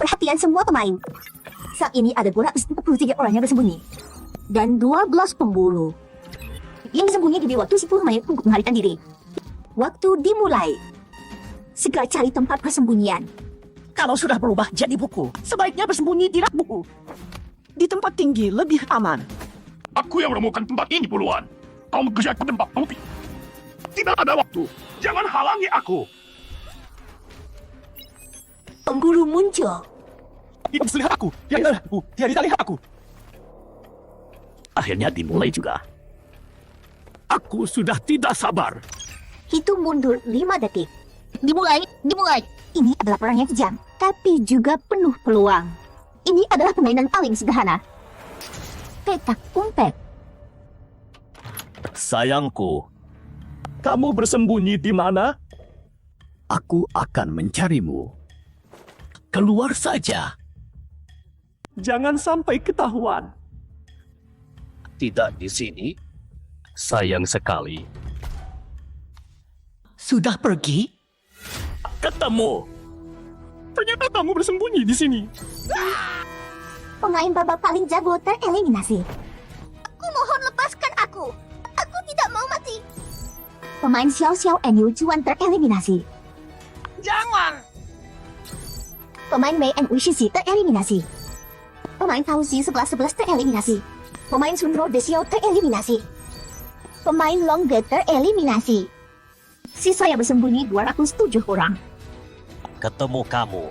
perhatian semua pemain. Saat ini ada 243 orang yang bersembunyi. Dan 12 pemburu. Yang bersembunyi diberi waktu 10 menit untuk melarikan diri. Waktu dimulai. Segera cari tempat persembunyian. Kalau sudah berubah jadi buku, sebaiknya bersembunyi di rak buku. Di tempat tinggi lebih aman. Aku yang menemukan tempat ini puluhan. Kau bekerja ke tempat kopi. Tidak ada waktu. Jangan halangi aku. Pemburu muncul. Dia bisa lihat aku. Dia tidak lihat aku. Dia tidak lihat aku. Akhirnya dimulai juga. Aku sudah tidak sabar. Hitung mundur 5 detik. Dimulai. Ini adalah perang yang kejam, tapi juga penuh peluang. Ini adalah permainan paling sederhana. Petak umpet. Sayangku, kamu bersembunyi di mana? Aku akan mencarimu. Keluar saja. Jangan sampai ketahuan. Tidak di sini. Sayang sekali. Sudah pergi? Ketemu. Ternyata kamu bersembunyi di sini. Pemain babak paling jago tereliminasi. Aku mohon lepaskan aku. Aku tidak mau mati. Pemain Xiao Xiao and Yu Chuan tereliminasi. Jangan! Pemain Mei and Uishisi tereliminasi. Pemain Tauzi 11-11 tereliminasi. Pemain Sunro Desio tereliminasi. Pemain Longge tereliminasi. Sisa yang bersembunyi 207 orang. Ketemu kamu.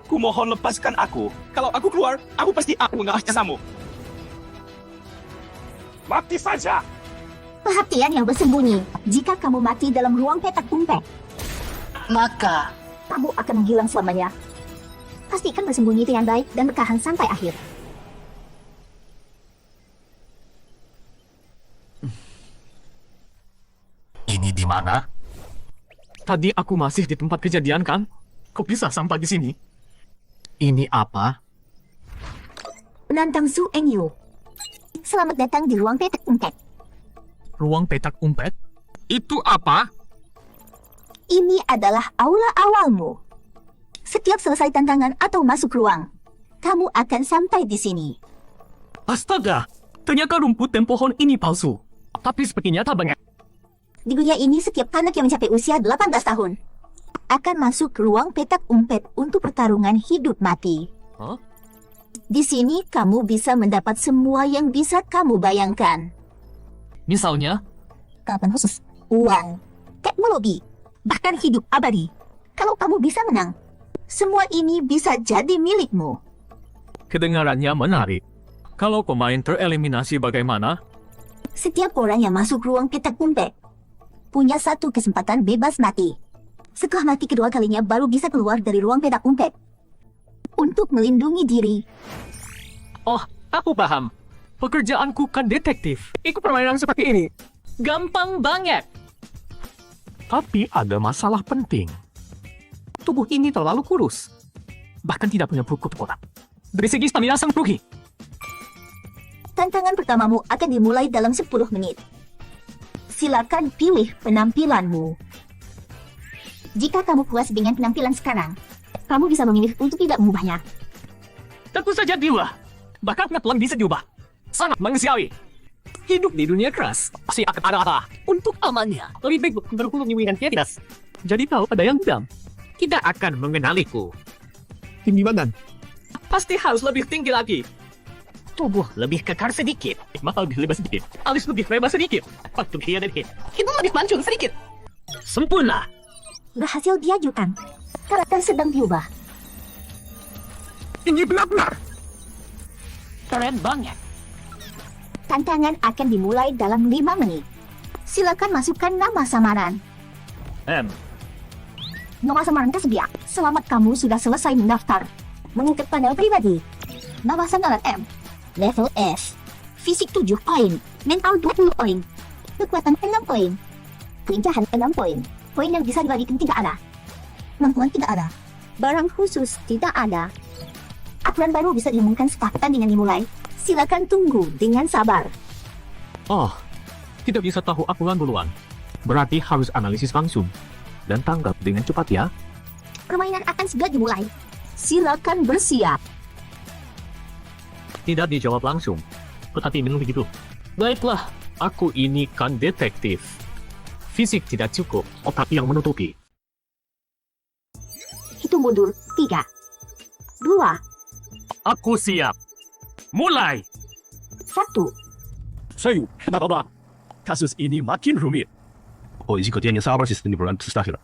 Kumohon lepaskan aku. Kalau aku keluar, aku pasti akan mengalah jasamu. Mati saja. Perhatian yang bersembunyi. Jika kamu mati dalam ruang petak umpet, Maka, kamu akan menghilang selamanya. Pastikan bersembunyi dengan baik dan bertahan sampai akhir. Ini di mana? Tadi aku masih di tempat kejadian kan? Kok bisa sampai di sini? Ini apa? Penantang Su Eng Yu. Selamat datang di ruang petak umpet. Ruang petak umpet? Itu apa? Ini adalah aula awalmu. Setiap selesai tantangan atau masuk ruang, kamu akan sampai di sini. Astaga! Ternyata rumput dan pohon ini palsu. Tapi sepertinya tak banyak. Di dunia ini, setiap anak yang mencapai usia 18 tahun akan masuk ke ruang petak umpet untuk pertarungan hidup mati. Hah? Di sini, kamu bisa mendapat semua yang bisa kamu bayangkan. Misalnya, Kapan khusus, uang, teknologi, bahkan hidup abadi. Kalau kamu bisa menang, semua ini bisa jadi milikmu. kedengarannya menarik. Kalau pemain tereliminasi bagaimana? Setiap orang yang masuk ruang petak umpet punya satu kesempatan bebas mati. Setelah mati kedua kalinya baru bisa keluar dari ruang petak umpet. Untuk melindungi diri, Oh, aku paham. Pekerjaanku kan detektif. Ikut permainan seperti ini. Gampang banget. Tapi ada masalah penting. Tubuh ini terlalu kurus. Bahkan tidak punya buku otak. Dari segi stamina sang rugi. tantangan pertamamu akan dimulai dalam 10 menit. Silakan pilih penampilanmu. Jika kamu puas dengan penampilan sekarang, kamu bisa memilih untuk tidak mengubahnya. Tentu saja diubah. Bahkan pelan bisa diubah. Sangat manusiawi. Hidup di dunia keras pasti akan ada apa. Untuk amannya, lebih baik berhulu dengan tidak. Jadi tahu ada yang dendam. Tidak akan mengenaliku. Tinggi badan. Pasti harus lebih tinggi lagi. Tubuh lebih kekar sedikit. Mata lebih lebar sedikit. Alis lebih lebar sedikit. Waktu dia sedikit. Hidung lebih mancung sedikit. Sempurna. Berhasil diajukan. Karakter sedang diubah. Ini benar-benar. Keren banget. Tantangan akan dimulai dalam 5 menit. Silakan masukkan nama samaran. Nama samaran tersedia. Selamat, kamu sudah selesai mendaftar. Mengikut panel pribadi. Nama samaran M. Level S. Fisik 7 poin. Mental 20 poin. Kekuatan 6 poin. Kelincahan 6 poin. Poin yang bisa dibagikan tidak ada. Kemampuan tidak ada. Barang khusus tidak ada. Aturan baru bisa diumumkan setelah pertandingan dimulai. Silakan tunggu dengan sabar. Oh, tidak bisa tahu aturan duluan. Berarti harus analisis langsung. Dan tanggap dengan cepat ya. Permainan akan segera dimulai. Silakan bersiap. Tidak dijawab langsung. Berarti minum begitu. Baiklah, aku ini kan detektif. Fisik tidak cukup, otak yang menutupi. Hitung mundur. 3, 2, Aku siap. Mulai! 1. Sayu, kenapa? Kasus ini makin rumit. Oh, jika dia sabar sistem di bulan terakhir.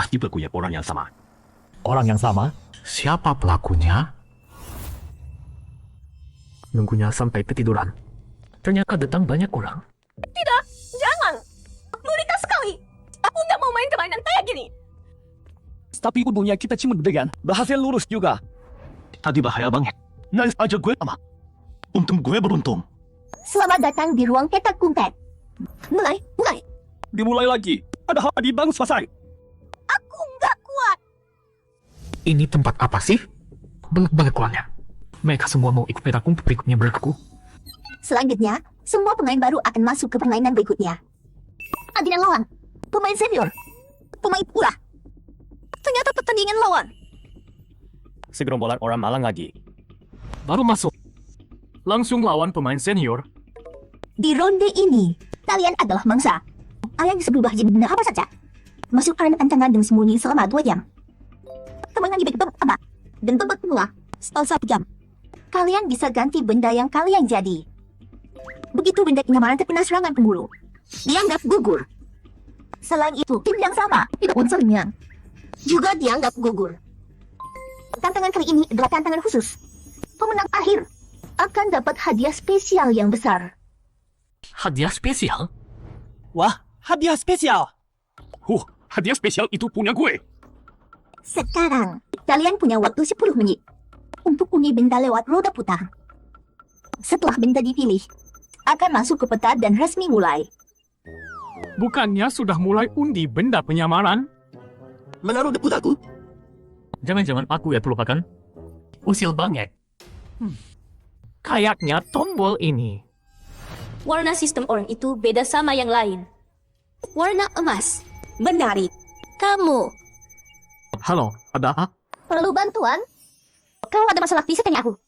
Akibat punya orang yang sama. Orang yang sama? Siapa pelakunya? Nunggunya sampai ketiduran. Ternyata datang banyak orang. Tidak, jangan. Melita sekali. Aku nggak mau main permainan kayak gini. Tapi untungnya kita cuma dengan berhasil lurus juga. Tadi bahaya banget. Nice aja gue sama. Untung gue beruntung. Selamat datang di ruang petak kumpet. Mulai. Dimulai lagi. Ada hal di bangun selesai. Aku nggak kuat. Ini tempat apa sih? Banyak orangnya. Mereka semua mau ikut petak kumpet berikutnya berlaku. Selanjutnya, semua pemain baru akan masuk ke permainan berikutnya. Adegan lawan. Pemain senior. Pemain pura. Ternyata pertandingan lawan. Segerombolan orang malang lagi. Baru masuk. Langsung lawan pemain senior. Di ronde ini, kalian adalah mangsa. Kalian bisa berubah jadi benda apa saja. Masuk arena tantangan dan sembunyi selama 2 jam. Permainan dibagi babak pertama dan babak kedua setelah 1 jam. Kalian bisa ganti benda yang kalian jadi. Begitu benda kenyamanan terkena serangan pemburu, dianggap gugur. Selain itu, tim yang sama, tidak unsurnya, juga dianggap gugur. Tantangan kali ini adalah tantangan khusus. Pemenang akhir akan dapat hadiah spesial yang besar. Hadiah spesial? Wah, hadiah spesial. Hadiah spesial itu punya gue. Sekarang, kalian punya waktu 10 menit untuk undi benda lewat roda putar. Setelah benda dipilih, akan masuk ke peta dan resmi mulai. Bukannya sudah mulai undi benda penyamaran? Mana roda putarku? Jangan-jangan aku yang terlupakan? Usil banget. Kayaknya tombol ini. Warna sistem orang itu beda sama yang lain. Warna emas. Menarik. Kamu Halo, ada apa? Perlu bantuan? Kalau ada masalah bisa tanya aku.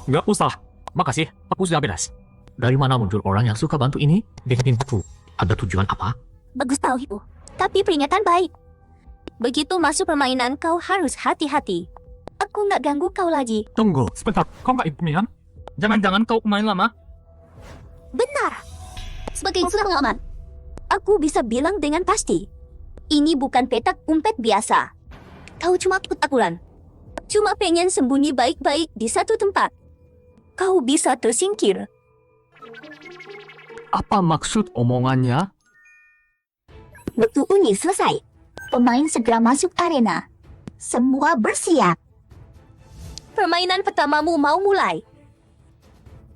Nggak usah. Makasih, aku sudah beres. Dari mana muncul orang yang suka bantu ini? Deketin aku. Ada tujuan apa? bagus tahu itu. Tapi peringatan baik. Begitu masuk permainan kau harus hati-hati. Aku nggak ganggu kau lagi. Tunggu, sebentar. Kau nggak ikut pemilihan? Jangan-jangan kau main lama? Benar. Sebagai yang sudah pengalaman, aku bisa bilang dengan pasti. Ini bukan petak umpet biasa. Kau cuma ketakutan. Cuma pengen sembunyi baik-baik di satu tempat. Kau bisa tersingkir. Apa maksud omongannya? Waktu undi selesai. Pemain segera masuk arena. Semua bersiap. Permainan pertamamu mau mulai.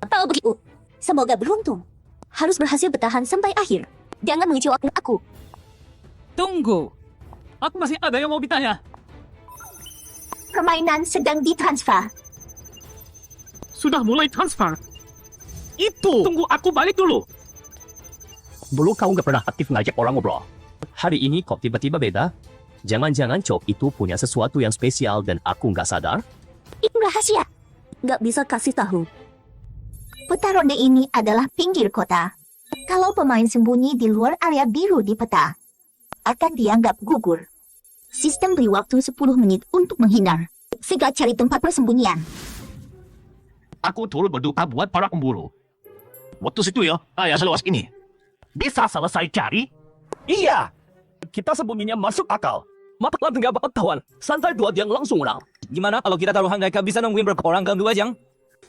Kalau begitu, semoga beruntung. Harus berhasil bertahan sampai akhir. Jangan mengecewakan aku. Tunggu. Aku masih ada yang mau ditanya. Permainan sedang ditransfer. Sudah mulai transfer. Itu. Tunggu aku balik dulu. Dulu kau nggak pernah aktif ngajak orang ngobrol. Hari ini kok tiba-tiba beda? Jangan-jangan Cok itu punya sesuatu yang spesial dan aku nggak sadar? Itu rahasia. Nggak bisa kasih tahu. Peta ronde ini adalah pinggir kota. Kalau pemain sembunyi di luar area biru di peta, akan dianggap gugur. Sistem beri waktu 10 menit untuk menghindar. Segera cari tempat persembunyian. Aku turut berduka buat para pemburu. Waktu situ ya, seluas ini. Bisa selesai cari? Iya. Kita sembunyinya masuk akal. Mata nggak bakal kawan. Santai 2 jam langsung orang. Gimana kalau kita taruhan mereka bisa nungguin berapa orang kan 2 jam?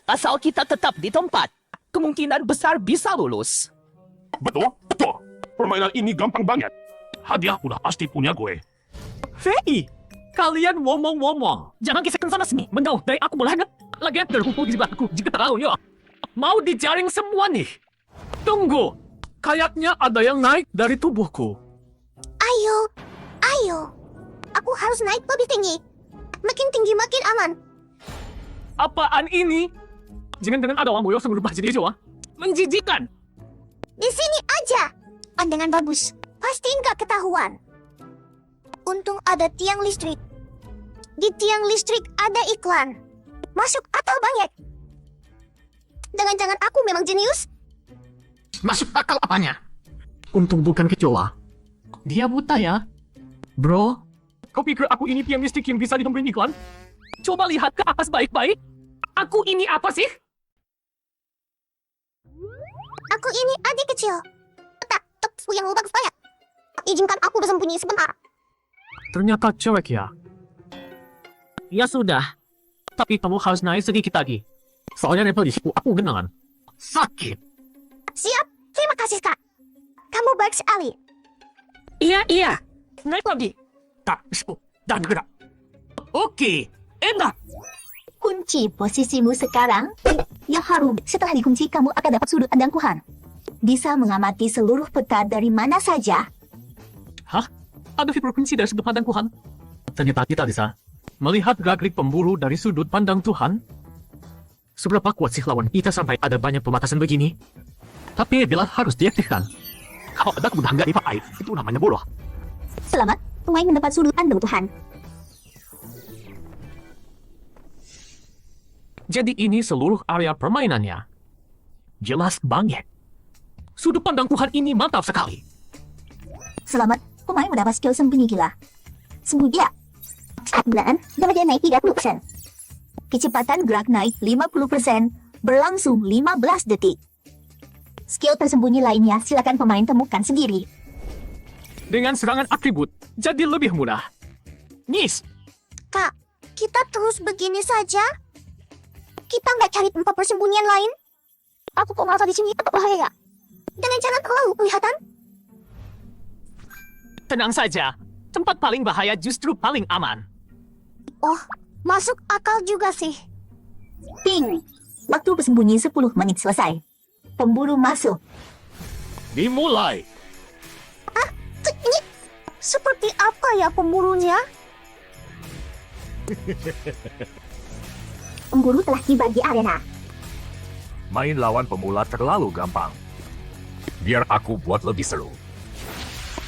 Asal kita tetap di tempat, kemungkinan besar bisa lulus. Betul. Permainan ini gampang banget. Hadiah udah pasti punya gue. Fei, kalian ngomong-ngomong. Jangan gesekkan sana sini. Menjauh dari aku boleh nggak? Lagian terkumpul di sebelah aku. Jika tahu ya. Mau dijaring semua nih. Tunggu. Kayaknya ada yang naik dari tubuhku. Ayo. Aku harus naik lebih tinggi. Makin tinggi makin aman. Apaan ini? Jangan-jangan ada orang boyok yang berubah jadi hijau, ah? Menjijikan. Di sini aja. Pandangan bagus. Pasti nggak ketahuan. Untung ada tiang listrik. Di tiang listrik ada iklan. Masuk akal banget. Jangan-jangan aku memang jenius? Masuk akal apanya? Untung bukan kecoa. Dia buta ya? Bro, kau pikir aku ini tiang listrik yang bisa ditemukan iklan? Coba lihat ke atas baik-baik. Aku ini apa sih? Aku ini adik kecil. Tak, yang bagus banget. Izinkan aku bersembunyi sebentar. Ternyata cewek ya. Ya sudah. Tapi kamu harus naik sedikit lagi. Soalnya nempel di siku aku genangan. Sakit. Siap, terima kasih kak. Kamu baik sekali. Iya. Naik lagi. Tak, dan gerak. Oke, enak. Kunci posisimu sekarang. Ya harum, setelah dikunci kamu akan dapat sudut pandang Tuhan. Bisa mengamati seluruh peta dari mana saja. Hah? Ada fitur kunci dari sudut pandang Tuhan? Ternyata kita bisa melihat gerak-gerik pemburu dari sudut pandang Tuhan. Seberapa kuat sih lawan kita sampai ada banyak pembatasan begini? Tapi bila harus diaktifkan. Kalau ada kemudahan nggak dipakai, itu namanya bodoh. Selamat, pemain mendapat sudut pandang Tuhan. Jadi ini seluruh area permainannya. Jelas banget. Sudut pandang Tuhan ini mantap sekali. Selamat, pemain mendapat skill sembunyi gila. Sembunyi ya. Kemudian, dapat naik 30%. Kecepatan gerak naik 50%, berlangsung 15 detik. Skill tersembunyi lainnya silakan pemain temukan sendiri. Dengan serangan atribut, jadi lebih mudah. Nis, Kak, kita terus begini saja? Kita nggak cari tempat persembunyian lain? Aku kok merasa di sini tetap bahaya. Jangan-jangan terlalu kelihatan? tenang saja. Tempat paling bahaya justru paling aman. Oh, masuk akal juga sih. Ping. Waktu bersembunyi 10 menit selesai. Pemburu masuk. Dimulai. Ini seperti apa ya pemburunya? Pemburu telah tiba di arena. Main lawan pemula terlalu gampang. Biar aku buat lebih seru.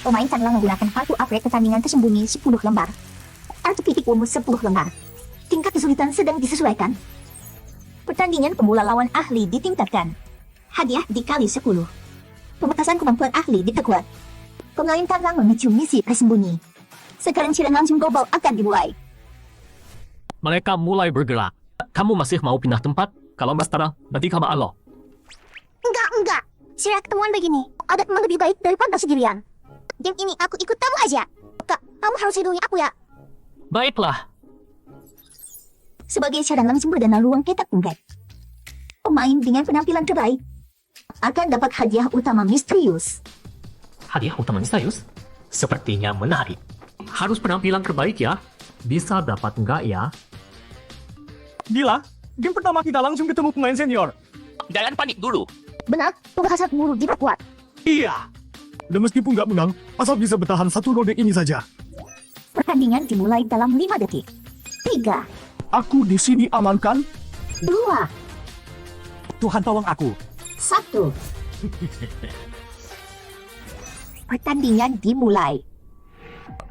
Pemain telah menggunakan kartu upgrade pertandingan tersembunyi 10 lembar. Kartu titik umur 10 lembar. Tingkat kesulitan sedang disesuaikan. Pertandingan pemula lawan ahli ditingkatkan. Hadiah dikali 10. Pembatasan kemampuan ahli diperkuat. Pemain tarang memicu misi tersembunyi. Sekarang sidang langsung global akan dimulai. Mereka mulai bergerak. Kamu masih mau pindah tempat? Kalau Mas Tara, nanti kamu Allah. Enggak. Sila ketemuan begini. Ada teman lebih baik daripada sendirian. Game ini aku ikut kamu aja. Kak, kamu harus lindungi aku ya. Baiklah. Sebagai syarat langsung perdana ruang petak unggat. Pemain dengan penampilan terbaik akan dapat hadiah utama misterius. Hadiah utama misterius? Sepertinya menarik. Harus penampilan terbaik ya. Bisa dapat enggak ya? Gila, game pertama kita langsung ketemu pemain senior. Jangan panik dulu. Benar, pembahasan mulut diperkuat. Iya. Dan meskipun nggak menang, asal bisa bertahan satu ronde ini saja. Pertandingan dimulai dalam 5 detik. 3, Aku di sini amankan. 2, Tuhan tolong aku. 1. Pertandingan dimulai.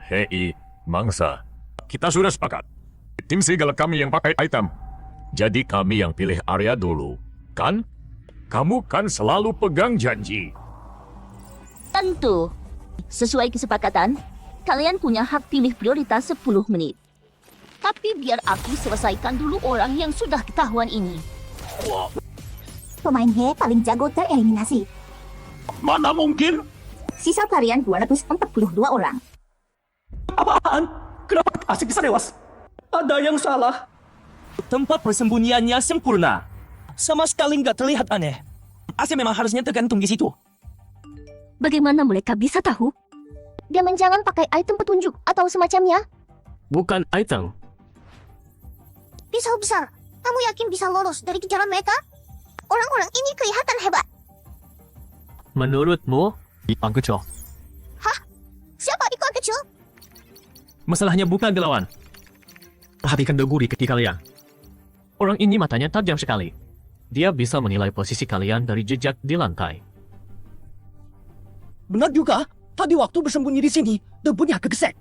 Hei, Mangsa. Kita sudah sepakat. Tim serigala kami yang pakai item. Jadi kami yang pilih area dulu. Kan? Kamu kan selalu pegang janji. Tentu. Sesuai kesepakatan, kalian punya hak pilih prioritas 10 menit. Tapi biar aku selesaikan dulu orang yang sudah ketahuan ini. Pemain He paling jago tereliminasi. Mana mungkin? Sisa pelarian 242 orang. Apaan? Kenapa asik bisa dewas? Ada yang salah. Tempat persembunyiannya sempurna. Sama sekali nggak terlihat aneh. Asik memang harusnya tergantung di situ. Bagaimana mereka bisa tahu? Jangan-jangan pakai item petunjuk atau semacamnya? Bukan item. Pisau besar. Kamu yakin bisa lolos dari kejaran mereka? Orang-orang ini kelihatan hebat. Menurutmu, Ikon kecil. Siapa ikon kecil? Masalahnya bukan dilawan. Perhatikan debu di kaki kalian. Orang ini matanya tajam sekali. Dia bisa menilai posisi kalian dari jejak di lantai. Benar juga. Tadi waktu bersembunyi di sini, debunya kegesek.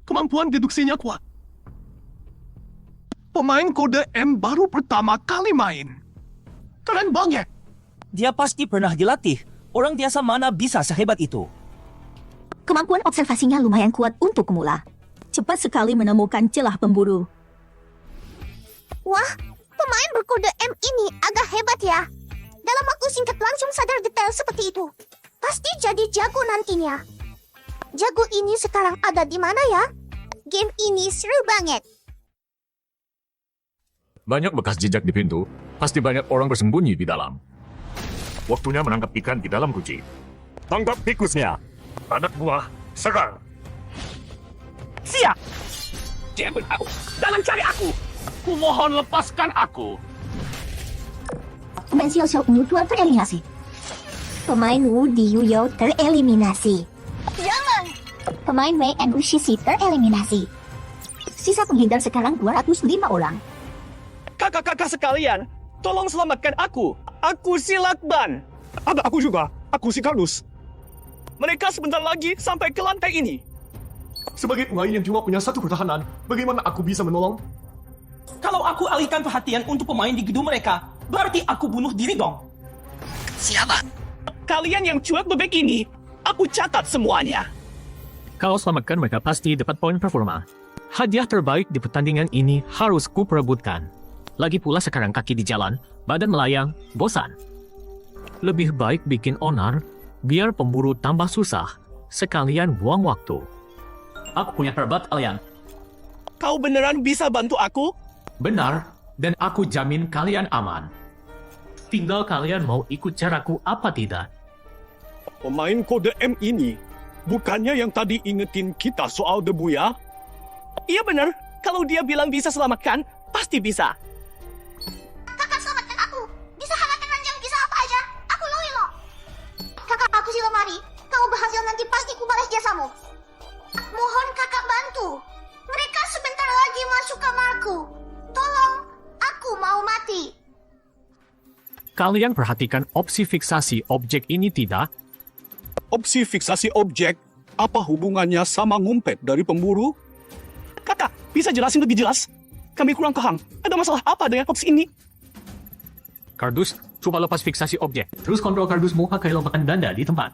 Kemampuan deduksinya kuat. Pemain kode M baru pertama kali main. Keren banget. Dia pasti pernah dilatih. Orang biasa mana bisa sehebat itu? Kemampuan observasinya lumayan kuat untuk pemula. Cepat sekali menemukan celah pemburu. Wah, pemain berkode M ini agak hebat ya. Dalam waktu singkat langsung sadar detail seperti itu. Pasti jadi jago nantinya. Jago ini sekarang ada di mana ya? Game ini seru banget. Banyak bekas jejak di pintu. Pasti banyak orang bersembunyi di dalam. Waktunya menangkap ikan di dalam guci. Tangkap tikusnya. Anak buah, serang. Siap. Jangan aku. Jangan cari aku. Kumohon lepaskan aku. Pemain Xiao Xiao Yu Tuan tereliminasi. Pemain Wu Di Yuyo tereliminasi. Jangan! Pemain Wei and Ushisi tereliminasi. Sisa penghindar sekarang 205 orang. Kakak-kakak sekalian, tolong selamatkan aku. Aku si Lakban. Ada aku juga. Aku si Kardus. Mereka sebentar lagi sampai ke lantai ini. Sebagai pemain yang cuma punya satu pertahanan, bagaimana aku bisa menolong? Kalau aku alihkan perhatian untuk pemain di gedung mereka, berarti aku bunuh diri dong. Kalian yang cuek bebek ini, aku catat semuanya. Kalau selamatkan mereka pasti dapat poin performa. Hadiah terbaik di pertandingan ini harus kuperebutkan. Lagi pula sekarang kaki di jalan, badan melayang, bosan. Lebih baik bikin onar, biar pemburu tambah susah, sekalian buang waktu. Aku punya perbat kalian. Kau beneran bisa bantu aku? Benar, dan aku jamin kalian aman. Tinggal kalian mau ikut caraku apa tidak. Pemain kode M ini, bukannya yang tadi ingetin kita soal debu ya? Iya benar, kalau dia bilang bisa selamatkan, pasti bisa. Kakak selamatkan aku. Bisa halangan ranjang bisa apa aja. Aku Loilo. Kakak aku si lemari. Kau berhasil nanti pasti ku balas jasamu. Mohon kakak bantu. Mereka sebentar lagi masuk kamarku. Tolong, aku mau mati. Kalian perhatikan opsi fiksasi objek ini tidak? Opsi fiksasi objek, apa hubungannya sama ngumpet dari pemburu? Kakak, bisa jelasin lebih jelas? Kami kurang paham. Ada masalah apa dengan opsi ini? Kardus, coba lepas fiksasi objek. Terus kontrol kardusmu pakai lompatan ganda di tempat.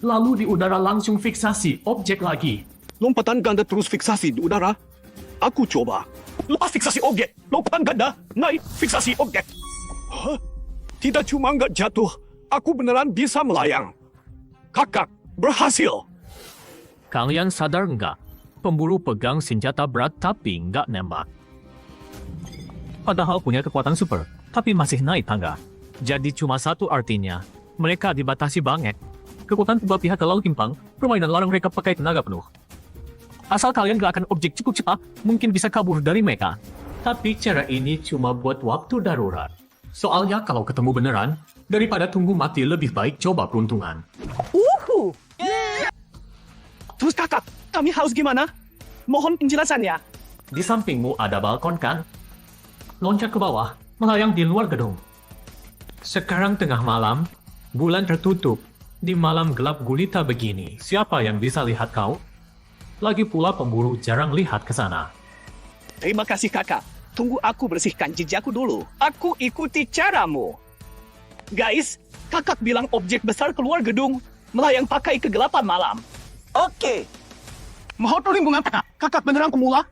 Lalu di udara langsung fiksasi objek lagi. Lompatan ganda terus fiksasi di udara? Aku coba. Lepas fiksasi objek, lompatan ganda, naik fiksasi objek. Hah? Tidak cuma nggak jatuh, aku beneran bisa melayang. Kakak, berhasil. Kalian sadar nggak? Pemburu pegang senjata berat tapi nggak nembak. Padahal punya kekuatan super, tapi masih naik tangga. Jadi cuma satu artinya, mereka dibatasi banget. Kekuatan kedua pihak terlalu timpang, permainan larang mereka pakai tenaga penuh. Asal kalian gerakan objek cukup cepat, mungkin bisa kabur dari mereka. Tapi cara ini cuma buat waktu darurat. Soalnya kalau ketemu beneran, daripada tunggu mati lebih baik coba peruntungan. Terus kakak, kami harus gimana? Mohon penjelasannya. Di sampingmu ada balkon kan? Loncat ke bawah, melayang di luar gedung. Sekarang tengah malam, bulan tertutup. Di malam gelap gulita begini, siapa yang bisa lihat kau? Lagi pula pemburu jarang lihat ke sana. Terima kasih kakak. Tunggu aku bersihkan jejakku dulu. Aku ikuti caramu. Guys, kakak bilang objek besar keluar gedung, melayang pakai kegelapan malam. Oke, Mau tolong kakak? Kakak beneran pemula?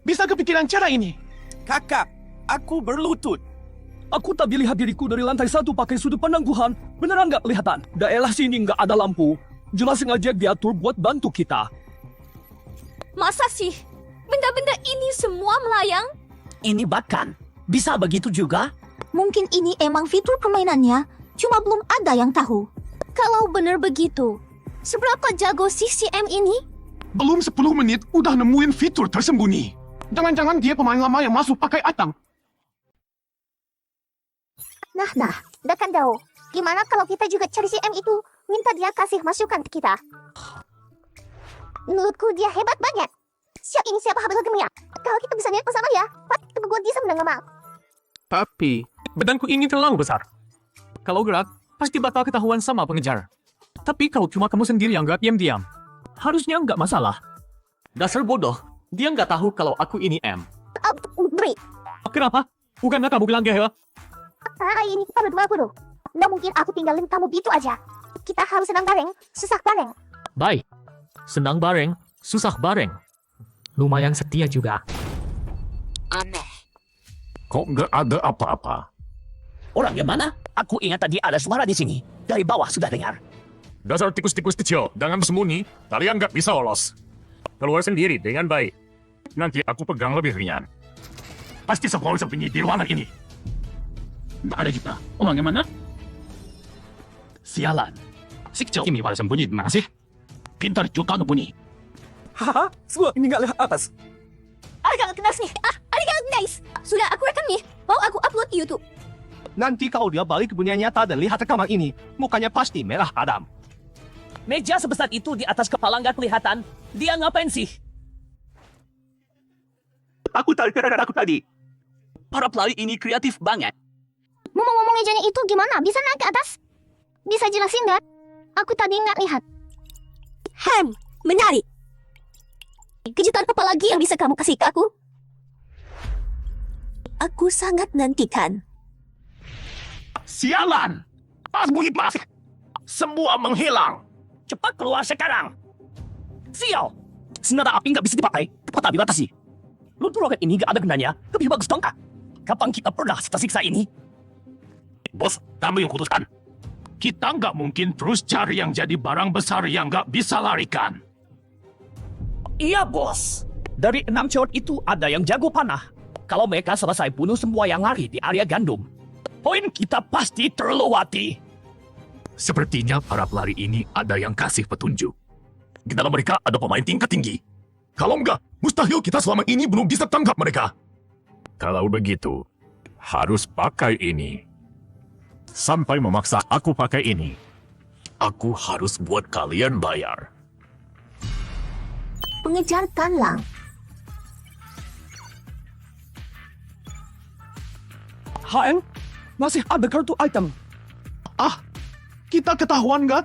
Bisa kepikiran cara ini? kakak, aku berlutut. Aku tak lihat diriku dari lantai 1 pakai sudut pandang Tuhan. Beneran nggak kelihatan? Daerah sini nggak ada lampu. Jelas sengaja diatur buat bantu kita. Masa sih? Benda-benda ini semua melayang? Ini bahkan bisa begitu juga? Mungkin ini emang fitur permainannya, cuma belum ada yang tahu. Kalau benar begitu, seberapa jago si CM ini? Belum 10 menit udah nemuin fitur tersembunyi. Jangan-jangan dia pemain lama yang masuk pakai atang. Nah, Dakandao, gimana kalau kita juga cari CM itu, minta dia kasih masukan ke kita? Menurutku dia hebat banget. Siap ini siapa habis gemia? Kalau kita bisa niat bersama ya, pasti buat dia menang lama. Tapi, badanku ini terlalu besar. Kalau gerak, pasti bakal ketahuan sama pengejar. Tapi kalau cuma kamu sendiri yang gerak diam-diam, harusnya nggak masalah. Dasar bodoh. Dia nggak tahu kalau aku ini M. Break. Kenapa? Bukannya kamu bilang gaya? Ini kita berdua guru. Nggak mungkin aku tinggalin kamu gitu aja. Kita harus senang bareng, susah bareng. Baik. Senang bareng, susah bareng. Lumayan setia juga. Aneh. Kok nggak ada apa-apa? Orang yang mana? Aku ingat tadi ada suara di sini. Dari bawah sudah dengar. Dasar tikus-tikus kecil, dengan sembunyi, kalian nggak bisa lolos. Keluar sendiri dengan baik. Nanti aku pegang lebih ringan. Pasti semua sembunyi di ruangan ini. Tidak ada juga. Orang yang mana? Sialan. Si kecil ini pada sembunyi di mana sih? Pintar juga ngebunyi. Haha, semua ini nggak lihat atas. Agak kenas nih. Agak nice. Sudah aku rekam nih. Mau aku upload ke YouTube. Nanti kalau dia balik ke dunia nyata dan lihat rekaman ini, mukanya pasti merah padam. Meja sebesar itu di atas kepala nggak kelihatan. Dia ngapain sih? Aku tahu gara-gara aku tadi. Para pelari ini kreatif banget. Ngomong-ngomong mejanya itu gimana? Bisa naik ke atas? Bisa jelasin nggak? Aku tadi nggak lihat. Menarik. Kejutan apa lagi yang bisa kamu kasih ke aku? Aku sangat nantikan. Sialan! Pas bunyi masih. Semua menghilang. Cepat keluar sekarang. Sial! Senjata api nggak bisa dipakai, cepat dibatasi. Luntur roket ini nggak ada gunanya, lebih bagus tongkat. Kapan kita pernah siksa ini? Bos, kamu yang putuskan. Kita nggak mungkin terus cari yang jadi barang besar yang nggak bisa larikan. Iya, bos. Dari 6 cowok itu ada yang jago panah. Kalau mereka selesai bunuh semua yang lari di area gandum, poin kita pasti terlewati. Sepertinya para pelari ini ada yang kasih petunjuk. Di dalam mereka ada pemain tingkat tinggi. Kalau enggak, mustahil kita selama ini belum bisa tangkap mereka. Kalau begitu, harus pakai ini. Sampai memaksa aku pakai ini, aku harus buat kalian bayar. Pengejar Tanlang. HN, masih ada kartu item. Kita ketahuan nggak?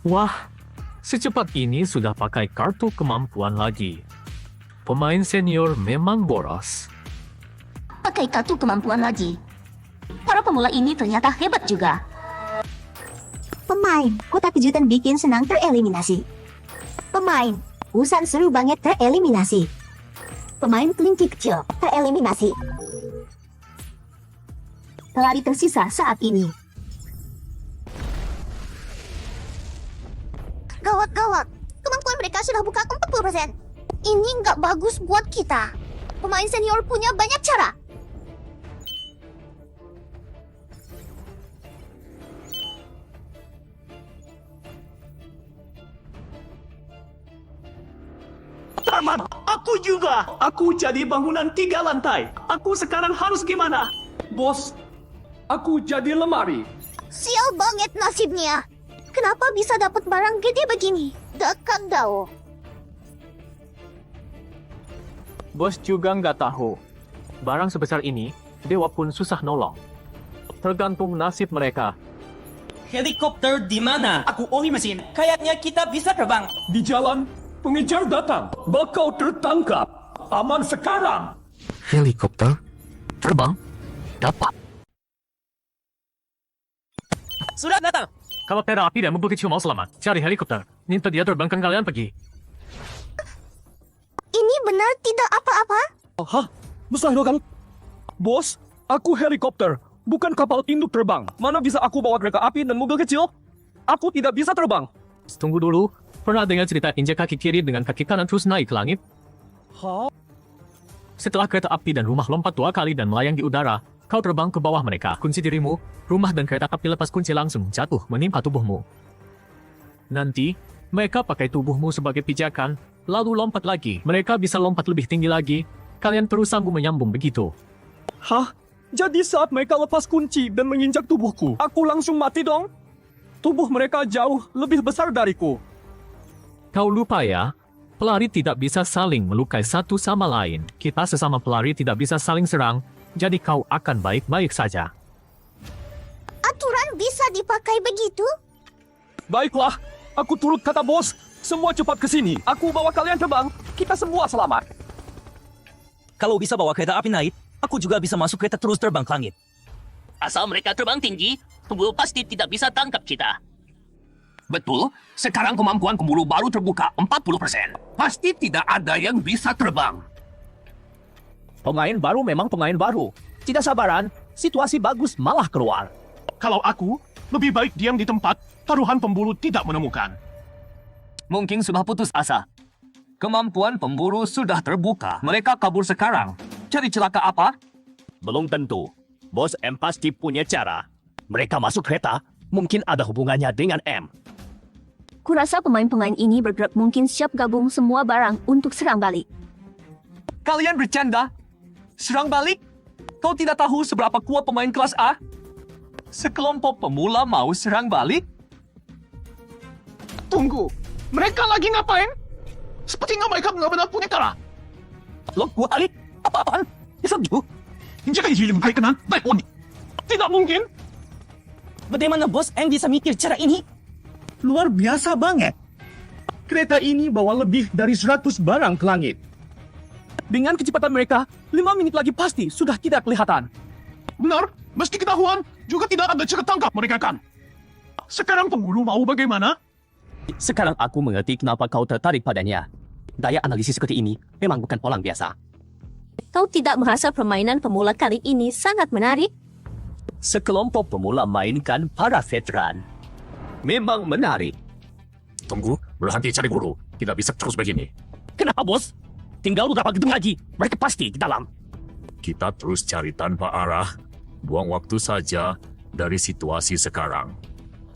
Wah, secepat ini sudah pakai kartu kemampuan lagi. Pemain senior memang boros. Pakai kartu kemampuan lagi. Para pemula ini ternyata hebat juga. Pemain, kota kejutan bikin senang tereliminasi. Pemain, urusan seru banget tereliminasi. Pemain kelinci kecil tereliminasi. Pelari tersisa saat ini. Gawat-gawat, kemampuan mereka sudah buka 40%. Ini nggak bagus buat kita. Pemain senior punya banyak cara. Taman, aku juga. Aku jadi bangunan 3 lantai. Aku sekarang harus gimana? Bos, aku jadi lemari. Sial banget nasibnya. Kenapa bisa dapat barang gede begini? Dekat dao. Bos juga nggak tahu. Barang sebesar ini, dewa pun susah nolong. Tergantung nasib mereka. Helikopter di mana? Aku Ohi mesin. Kayaknya kita bisa terbang. Di jalan, pengejar datang. Bakal tertangkap. Aman sekarang. Helikopter? Terbang? Dapat. Sudah datang. Kalau pera api dan mobil kecil mau selamat, cari helikopter. Minta dia terbangkan kalian pergi. Ini benar tidak apa-apa? Hah? Mustahil kan? Bos, aku helikopter, bukan kapal induk terbang. Mana bisa aku bawa kereta api dan mobil kecil? Aku tidak bisa terbang. Tunggu dulu. Pernah dengar cerita injek kaki kiri dengan kaki kanan terus naik ke langit? Hah? Setelah kereta api dan rumah lompat 2 kali dan melayang di udara, kau terbang ke bawah mereka. Kunci dirimu, rumah dan kereta api lepas kunci langsung jatuh menimpa tubuhmu. Nanti, mereka pakai tubuhmu sebagai pijakan, lalu lompat lagi. Mereka bisa lompat lebih tinggi lagi. Kalian terus sambung menyambung begitu. Hah? Jadi saat mereka lepas kunci dan menginjak tubuhku, aku langsung mati dong? Tubuh mereka jauh lebih besar dariku. Kau lupa ya, pelari tidak bisa saling melukai satu sama lain. Kita sesama pelari tidak bisa saling serang, jadi kau akan baik-baik saja. Aturan bisa dipakai begitu? Baiklah, aku turut kata bos. Semua cepat ke sini. Aku bawa kalian terbang. Kita semua selamat. Kalau bisa bawa kereta api naik, aku juga bisa masuk kereta terus terbang ke langit. Asal mereka terbang tinggi, pemburu pasti tidak bisa tangkap kita. Betul, sekarang kemampuan pemburu baru terbuka 40%. Pasti tidak ada yang bisa terbang. Pemain baru memang pemain baru. Tidak sabaran, situasi bagus malah keluar. Kalau aku, lebih baik diam di tempat, taruhan pemburu tidak menemukan. Mungkin sudah putus asa. Kemampuan pemburu sudah terbuka. Mereka kabur sekarang. Cari celaka apa? Belum tentu. Bos M pasti punya cara. Mereka masuk kereta, mungkin ada hubungannya dengan M. Kurasa pemain-pemain ini bergerak mungkin siap gabung semua barang untuk serang balik. Kalian bercanda? Serang balik? Kau tidak tahu seberapa kuat pemain kelas A? Sekelompok pemula mau serang balik? Tunggu, mereka lagi ngapain? Sepertinya mereka benar-benar punya cara. Lo balik? Apa-apaan? Setuju? Jika ini lebih baik kenal, baik unik. Tidak mungkin. Bagaimana bos Eng bisa mikir cara ini? Luar biasa banget. Kereta ini bawa lebih dari 100 barang ke langit. Dengan kecepatan mereka, 5 menit lagi pasti sudah tidak kelihatan. Benar, meski ketahuan, juga tidak ada cara tangkap mereka kan. Sekarang pemburu mau bagaimana? Sekarang aku mengerti kenapa kau tertarik padanya. Daya analisis seperti ini memang bukan orang biasa. Kau tidak merasa permainan pemula kali ini sangat menarik? Sekelompok pemula mainkan para veteran. Memang menarik. Tunggu, berhenti cari guru. Tidak bisa terus begini. Kenapa bos? Tinggal beberapa gedung lagi. Mereka pasti di dalam. Kita terus cari tanpa arah. Buang waktu saja dari situasi sekarang.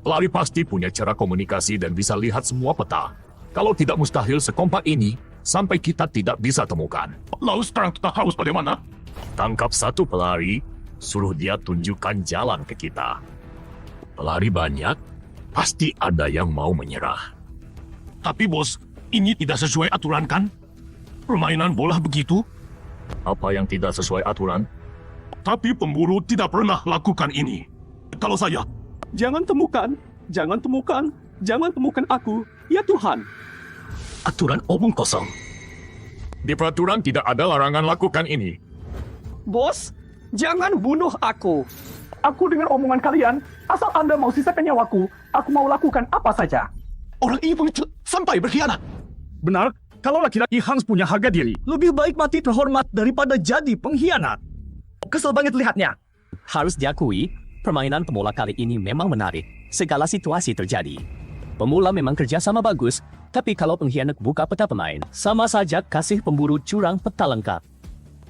Pelari pasti punya cara komunikasi dan bisa lihat semua peta. Kalau tidak mustahil sekompak ini, sampai kita tidak bisa temukan. Lalu sekarang kita harus bagaimana? Tangkap satu pelari, suruh dia tunjukkan jalan ke kita. Pelari banyak, pasti ada yang mau menyerah. Tapi bos, ini tidak sesuai aturan kan? Permainan bola begitu, Apa yang tidak sesuai aturan? tapi pemburu tidak pernah lakukan ini. Kalau saya, Jangan temukan, jangan temukan, jangan temukan aku. Ya Tuhan. Aturan omong kosong. Di peraturan tidak ada larangan lakukan ini. Bos, jangan bunuh aku. Aku dengar omongan kalian. Asal Anda mau sisakan nyawaku, aku mau lakukan apa saja. orang ini pengecut sampai berkhianat. Benar, kalau laki-laki Hans punya harga diri, lebih baik mati terhormat daripada jadi pengkhianat. Kesel banget lihatnya. Harus diakui, permainan pemula kali ini memang menarik. Segala situasi terjadi. Pemula memang kerjasama bagus, tapi kalau pengkhianat buka peta pemain, sama saja kasih pemburu curang peta lengkap.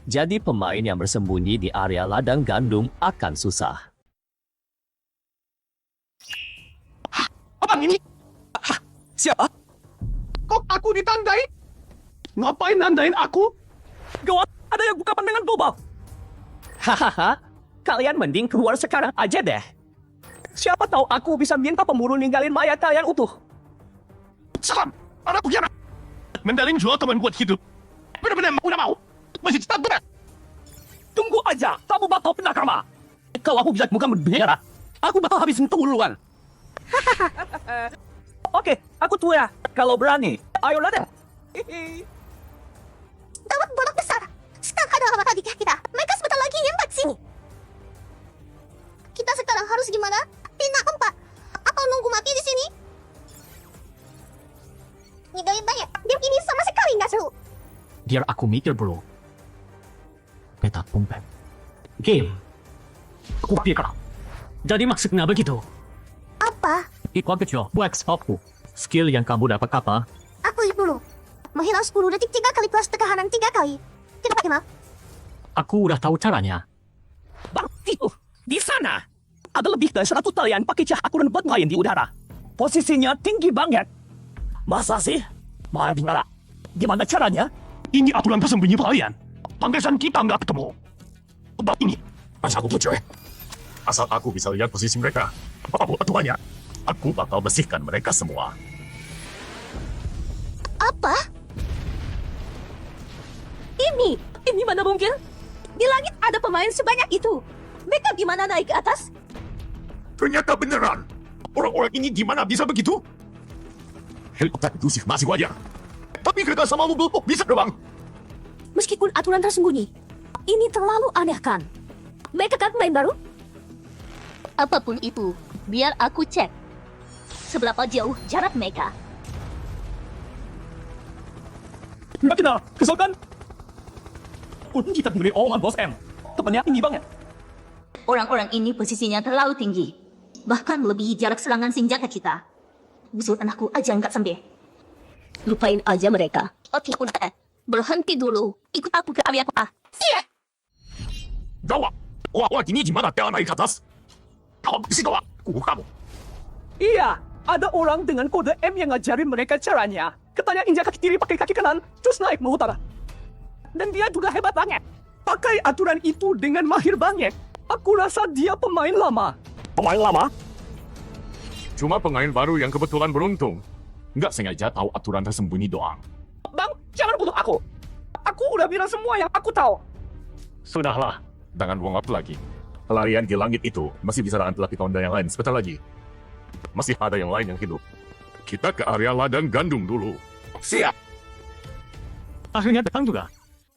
Jadi pemain yang bersembunyi di area ladang gandum akan susah. Apa ini? Siapa? Kok aku ditandai? Ngapain nandain aku? Gawat, ada yang buka pandangan global. Hahaha, kalian mending keluar sekarang aja deh. Siapa tahu aku bisa minta pemburu ninggalin mayat kalian utuh. Salam, ada pengkhianat. Mendaling jual teman buat hidup. Benar-benar udah mau. Masih tetap benar. Tunggu aja, kamu bakal penakama. Kalau aku bisa bukan berbicara, aku bakal habisin duluan. Oke, aku tua. Kalau berani, ayolah deh. Gawat bolak besar. Stuck ada apa tadi kita. Mereka sebentar lagi nyempat sini. Kita sekarang harus gimana? Pindah tempat. Atau nunggu mati di sini? Ngidain banyak. Game ini sama sekali nggak seru. Biar aku mikir bro. Peta umpet. Game. Aku pikir. Jadi maksudnya begitu. Apa? Ikut kecil, wax aku. Skill yang kamu dapat apa? Aku dulu. Menghilang 10 detik 3 kali plus tekanan 3 kali. Tidak pakai map. Aku udah tahu caranya. Bakti, di sana. Ada lebih dari 100 talian pakai cah akuran buat main di udara. Posisinya tinggi banget. Masa sih? Main di udara. Gimana caranya? Ini aturan tersembunyi kalian. Pantesan kita nggak ketemu. Obat ini. Asal aku cuy. Asal aku bisa lihat posisi mereka. Apapun aturannya, aku bakal bersihkan mereka semua. Apa? Ini mana mungkin? Di langit ada pemain sebanyak itu. Mereka gimana naik ke atas? Ternyata beneran. Orang-orang ini gimana bisa begitu? Helikopter itu sih masih wajar. Tapi kereta sama mobil kok bisa terbang? Meskipun aturan tersembunyi, ini terlalu aneh kan? Mereka kan pemain baru? Apapun itu, biar aku cek. Seberapa jauh jarak mereka? Mbak kita, kesel kan? Untung kita diberi omongan Bos M. Temannya tinggi banget. Orang-orang ini posisinya terlalu tinggi. Bahkan melebihi jarak serangan senjata kita. Busur anakku aja nggak sampai. Lupain aja mereka. Oke, udah. Berhenti dulu. Ikut aku ke area kota. Siap! Gawat! Wah, ini gimana cara naik ke atas? Kalau di situ, kamu. Iya, ada orang dengan kode M yang ngajarin mereka caranya. Katanya injak kaki kiri pakai kaki kanan, terus naik mau utara. Dan dia juga hebat banget. Pakai aturan itu dengan mahir banget. Aku rasa dia pemain lama. Pemain lama? Cuma pemain baru yang kebetulan beruntung. Nggak sengaja tahu aturan tersembunyi doang. Bang, jangan bunuh aku. Aku udah bilang semua yang aku tahu. Sudahlah, jangan buang waktu lagi. Pelarian di langit itu masih bisa dengan lelaki tonda yang lain sebentar lagi. Masih ada yang lain yang hidup. Kita ke area ladang gandum dulu. Siap! Akhirnya datang juga.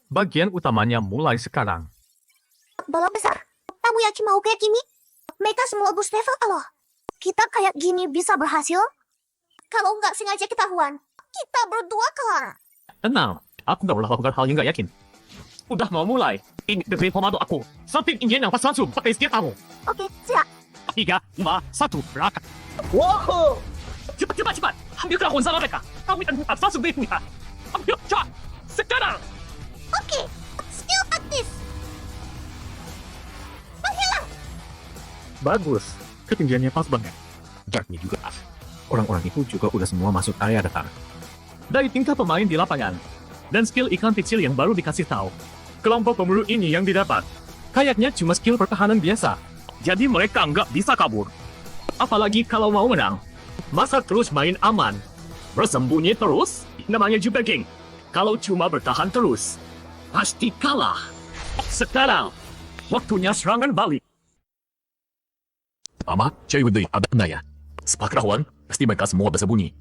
Bagian utamanya mulai sekarang. Balon besar. Kamu yakin mau kayak gini? Mereka semua boost level Allah. Kita kayak gini bisa berhasil? Kalau nggak sengaja ketahuan, kita berdua kelar. Tenang, aku nggak pernah lakukan hal yang nggak yakin. Udah mau mulai. Ini dari komando aku. Samping ingin yang pas langsung pakai setiap kamu. Oke, siap. 3, 5, 1, berangkat. Wow! Cepat. Ambil kerahun sama mereka. Kami akan buka langsung dari mereka. Ambil, cepat. Sekarang. Oke, skill aktif. Menghilang. Bagus. Ketinggiannya pas banget. Jaraknya juga pas. Orang-orang itu juga udah semua masuk area datar. Dari tingkah pemain di lapangan, dan skill ikan kecil yang baru dikasih tahu, kelompok pemburu ini yang didapat, kayaknya cuma skill pertahanan biasa. Jadi mereka nggak bisa kabur. Apalagi kalau mau menang. Masa terus main aman? Bersembunyi terus? Namanya juga geng. Kalau cuma bertahan terus, pasti kalah. Sekarang, waktunya serangan balik. Mama, cewek deh, ada kena ya? Sepakat kawan, pasti mereka semua bersembunyi.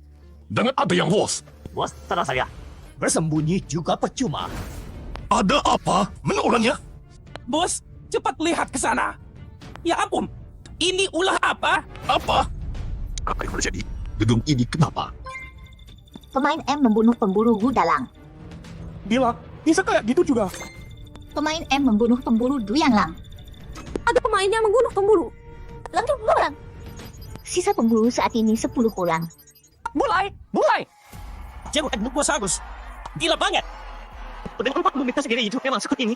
Dengan ada yang bos. Bos, tenang saya. Bersembunyi juga percuma. Ada apa? Mana orangnya? Bos, cepat lihat ke sana. Ya ampun, ini ulah apa? Apa? Apa yang terjadi? Gedung ini kenapa? Pemain M membunuh pemburu Gudalang. Gila, bisa kayak gitu juga. Pemain M membunuh pemburu Duyanglang. Ada pemain yang membunuh pemburu. Lalu 2 orang. Sisa pemburu saat ini 10 orang. Mulai. Jago bos Agus. Gila banget. Dengan 40 meter segini itu memang seperti ini.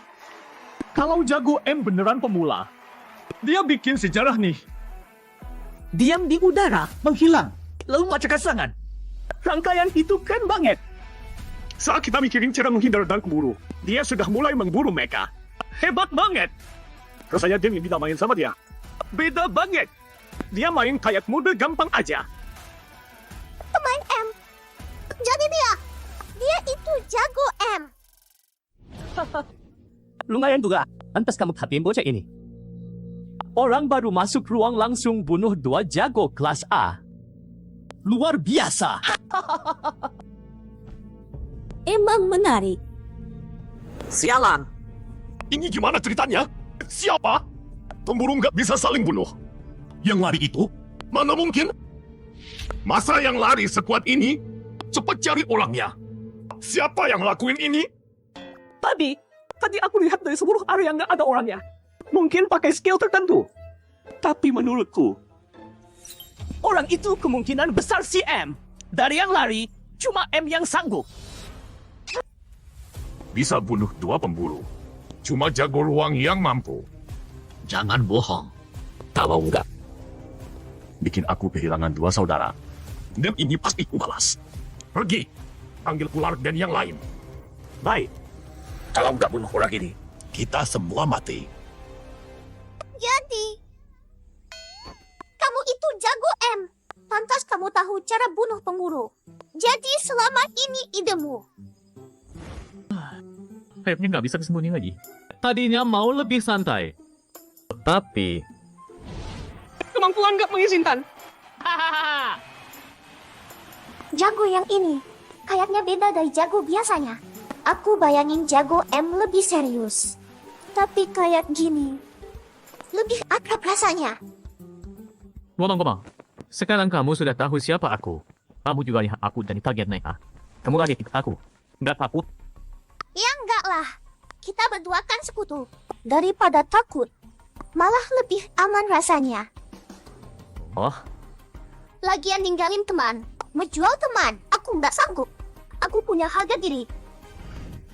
Kalau jago M beneran pemula, dia bikin sejarah nih. Diam di udara, menghilang. Lalu macam serangan. Rangkaian itu keren banget. Saat kita mikirin cara menghindar dan keburu, dia sudah mulai memburu mereka. Hebat banget. Rasanya dia bisa main sama dia. Beda banget. Dia main kayak mobil gampang aja. Pemain M. Jadi dia itu jago M. Lumayan juga. Lantas kamu perhatiin bocah ini. Orang baru masuk ruang langsung bunuh 2 jago kelas A. Luar biasa. Emang menarik. Sialan. Ini gimana ceritanya? Siapa? Pemburu nggak bisa saling bunuh. Yang lari itu? Mana mungkin? Masa yang lari sekuat ini? Cepat cari orangnya. Siapa yang lakuin ini? Tadi aku lihat dari seluruh area nggak ada orangnya. Mungkin pakai skill tertentu. Tapi menurutku, orang itu kemungkinan besar si M. Dari yang lari, cuma M yang sanggup. Bisa bunuh 2 pemburu. Cuma jago ruang yang mampu. Jangan bohong. Kalau enggak, bikin aku kehilangan 2 saudara. Dan ini pasti kubalas. Pergi, panggil Kular dan yang lain. Baik. Kalau enggak bunuh orang ini, kita semua mati. Jadi, kamu itu jago M. Pantas kamu tahu cara bunuh pemburu. Jadi selama ini idemu. Kayaknya nggak bisa disembunyi lagi. Tadinya mau lebih santai. Tapi... Kemampuan nggak mengizinkan. Jago yang ini kayaknya beda dari jago biasanya. Aku bayangin jago M lebih serius. Tapi kayak gini, lebih akrab rasanya. Ngomong-ngomong, sekarang kamu sudah tahu siapa aku. Kamu juga lihat aku dari target mereka. Kamu lagi ikut aku. Nggak takut? Ya enggak lah. Kita berdua kan sekutu. Daripada takut, malah lebih aman rasanya. Oh, Lagian ninggalin teman, menjual teman, aku nggak sanggup. Aku punya harga diri.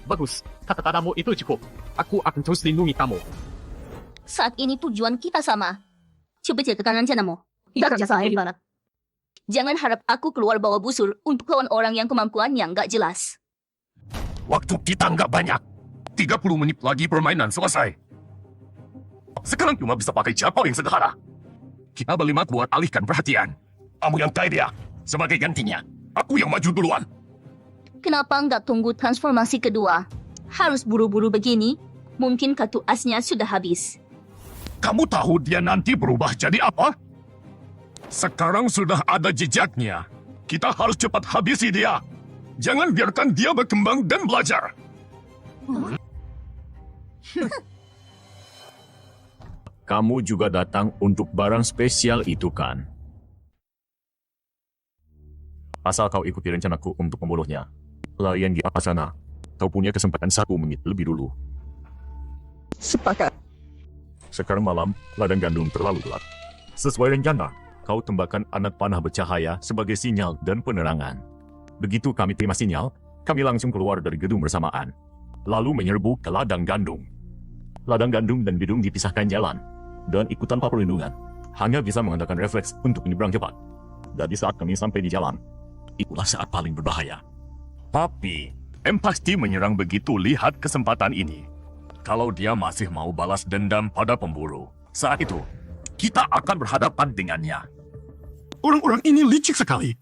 bagus. Kata-katamu itu cukup. Aku akan terus lindungi kamu. Saat ini tujuan kita sama. Coba ceritakan rencanamu. Tidak kerja saya gimana? Jangan harap aku keluar bawa busur untuk lawan orang yang kemampuannya nggak jelas. Waktu kita nggak banyak. 30 menit lagi permainan selesai. Sekarang cuma bisa pakai cara paling sederhana. Kita berlima buat alihkan perhatian. Kamu yang kaya dia. Sebagai gantinya, aku yang maju duluan. Kenapa nggak tunggu transformasi kedua? Harus buru-buru begini? Mungkin kartu asnya sudah habis. Kamu tahu dia nanti berubah jadi apa? Sekarang sudah ada jejaknya. Kita harus cepat habisi dia. Jangan biarkan dia berkembang dan belajar. Kamu juga datang untuk barang spesial itu kan? Asal kau ikuti rencanaku untuk membunuhnya. Layan di atas sana. Kau punya kesempatan 1 menit lebih dulu. Sepakat. Sekarang malam, ladang gandum terlalu gelap. Sesuai rencana, kau tembakan anak panah bercahaya sebagai sinyal dan penerangan. Begitu kami terima sinyal, kami langsung keluar dari gedung bersamaan. Lalu menyerbu ke ladang gandum. Ladang gandum dan gedung dipisahkan jalan. Dan ikut tanpa perlindungan. Hanya bisa mengandalkan refleks untuk menyeberang cepat. Jadi saat kami sampai di jalan, itulah saat paling berbahaya. Tapi, M pasti menyerang begitu lihat kesempatan ini. Kalau dia masih mau balas dendam pada pemburu, saat itu, kita akan berhadapan dengannya. Orang-orang ini licik sekali.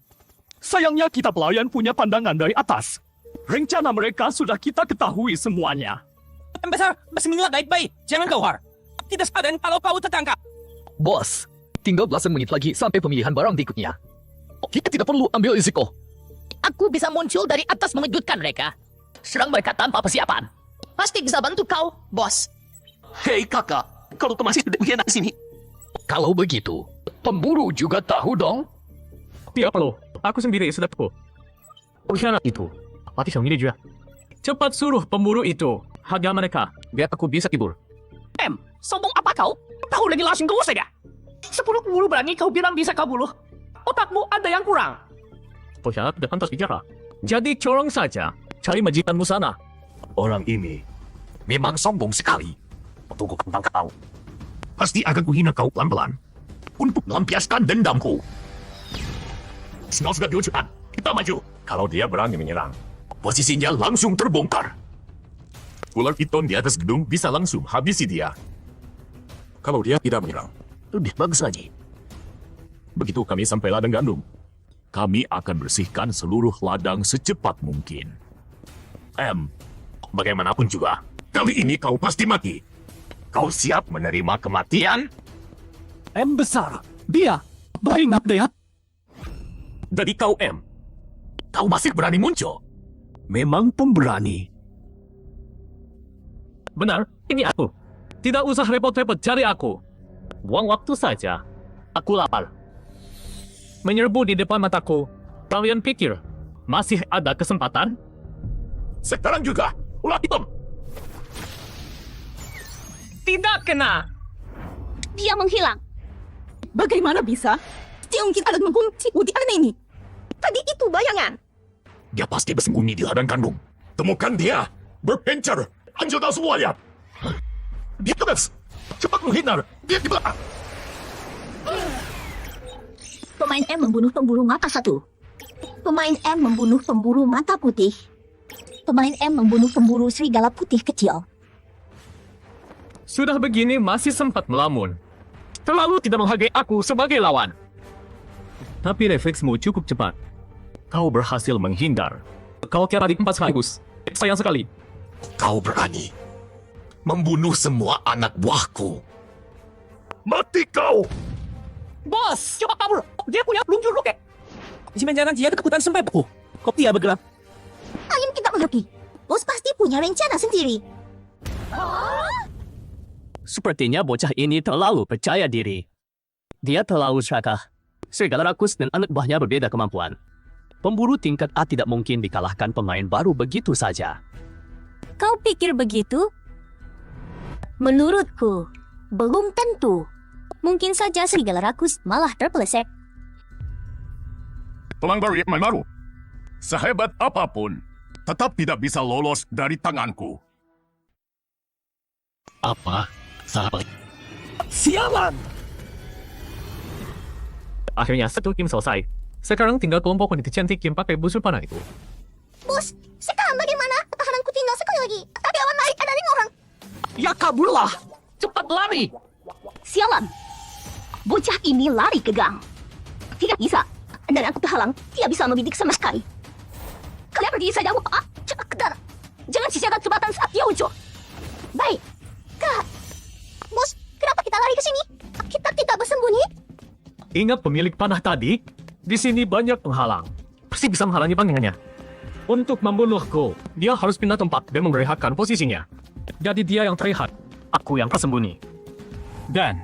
Sayangnya kita pelayan punya pandangan dari atas. Rencana mereka sudah kita ketahui semuanya. Yang besar, bismillah baik-baik. Jangan keluar. Tidak sadar kalau kau tertangkap. Bos, tinggal belasan menit lagi sampai pemilihan barang berikutnya. Kita tidak perlu ambil risiko. Aku bisa muncul dari atas mengejutkan mereka. Serang mereka tanpa persiapan. Pasti bisa bantu kau, bos. Hei kakak, kalau masih tidak mengkhianat di sini. Kalau begitu, pemburu juga tahu dong. Tidak perlu. Aku sendiri sudah tahu. Pengkhianat itu, mati sendiri juga. Cepat suruh pemburu itu hajar mereka, biar aku bisa tidur. Sombong apa kau? Tahu lagi langsung keluar saja. 10 pemburu berani kau bilang bisa kau bunuh. Otakmu ada yang kurang. Pengkhianat tidak pantas bicara. Jadi corong saja, cari majikanmu sana. Orang ini memang sombong sekali. Tunggu tentang kau. Pasti akan kuhina kau pelan-pelan. Untuk melampiaskan dendamku. Semua sudah diucapkan. Kita maju. Kalau dia berani menyerang, posisinya langsung terbongkar. Ular piton di atas gedung bisa langsung habisi dia. Kalau dia tidak menyerang, lebih bagus lagi. Begitu kami sampai ladang gandum, kami akan bersihkan seluruh ladang secepat mungkin. Bagaimanapun juga, kali ini kau pasti mati. Kau siap menerima kematian? M besar. Dia banyak dia. Dari kau, kau masih berani muncul? Memang pemberani. Benar, ini aku. Tidak usah repot-repot cari aku. Buang waktu saja. Aku lapar. Menyerbu di depan mataku. Kalian pikir masih ada kesempatan? Sekarang juga, ular hitam. Tidak kena. Dia menghilang. Bagaimana bisa? Tiung kita ada mengunci di arena ini. Tadi itu bayangan. Dia pasti bersembunyi di ladang gandum. Temukan dia. Berpencar. Hancurkan semuanya. Dia tegas. Cepat menghindar. Dia di belakang. Pemain M membunuh pemburu mata 1. Pemain M membunuh pemburu mata putih. Pemain M membunuh pemburu serigala putih kecil. Sudah begini masih sempat melamun. Terlalu tidak menghargai aku sebagai lawan. Tapi refleksmu cukup cepat. Kau berhasil menghindar. Kau kira di 4 sekaligus. Sayang sekali. Kau berani membunuh semua anak buahku. Mati kau! Bos, coba kabur. Dia punya luncur roket. Jangan dia ketakutan sampai beku. Kok dia bergerak? Ayam kita mengerti. Bos pasti punya rencana sendiri. Sepertinya bocah ini terlalu percaya diri. Dia terlalu serakah. Serigala rakus dan anak buahnya berbeda kemampuan. Pemburu tingkat A tidak mungkin dikalahkan pemain baru begitu saja. Kau pikir begitu? Menurutku, belum tentu. Mungkin saja serigala rakus malah terpeleset. Pelanggar yang baru. Sehebat apapun, tetap tidak bisa lolos dari tanganku. Apa? Sahabat. Sialan! Akhirnya satu tim selesai. Sekarang tinggal kelompok wanita cantik yang pakai busur panah itu. Bos, sekarang bagaimana? Pertahananku tinggal sekali lagi. Tapi awan naik ada 5 orang. Ya kaburlah! Cepat lari! Sialan. Bocah ini lari ke gang. Tidak bisa. Dan aku terhalang. Tidak bisa membidik sama sekali. Kalian pergi saja. Cepat ke dalam. Jangan sia-siakan kesempatan saat dia muncul. Baik. Kak. Bos, kenapa kita lari ke sini? Kita tidak bersembunyi. Ingat pemilik panah tadi? Di sini banyak penghalang. Pasti bisa menghalangi pandangannya. Untuk membunuhku, dia harus pindah tempat dan memberehatkan posisinya. Jadi dia yang terlihat, aku yang tersembunyi. Dan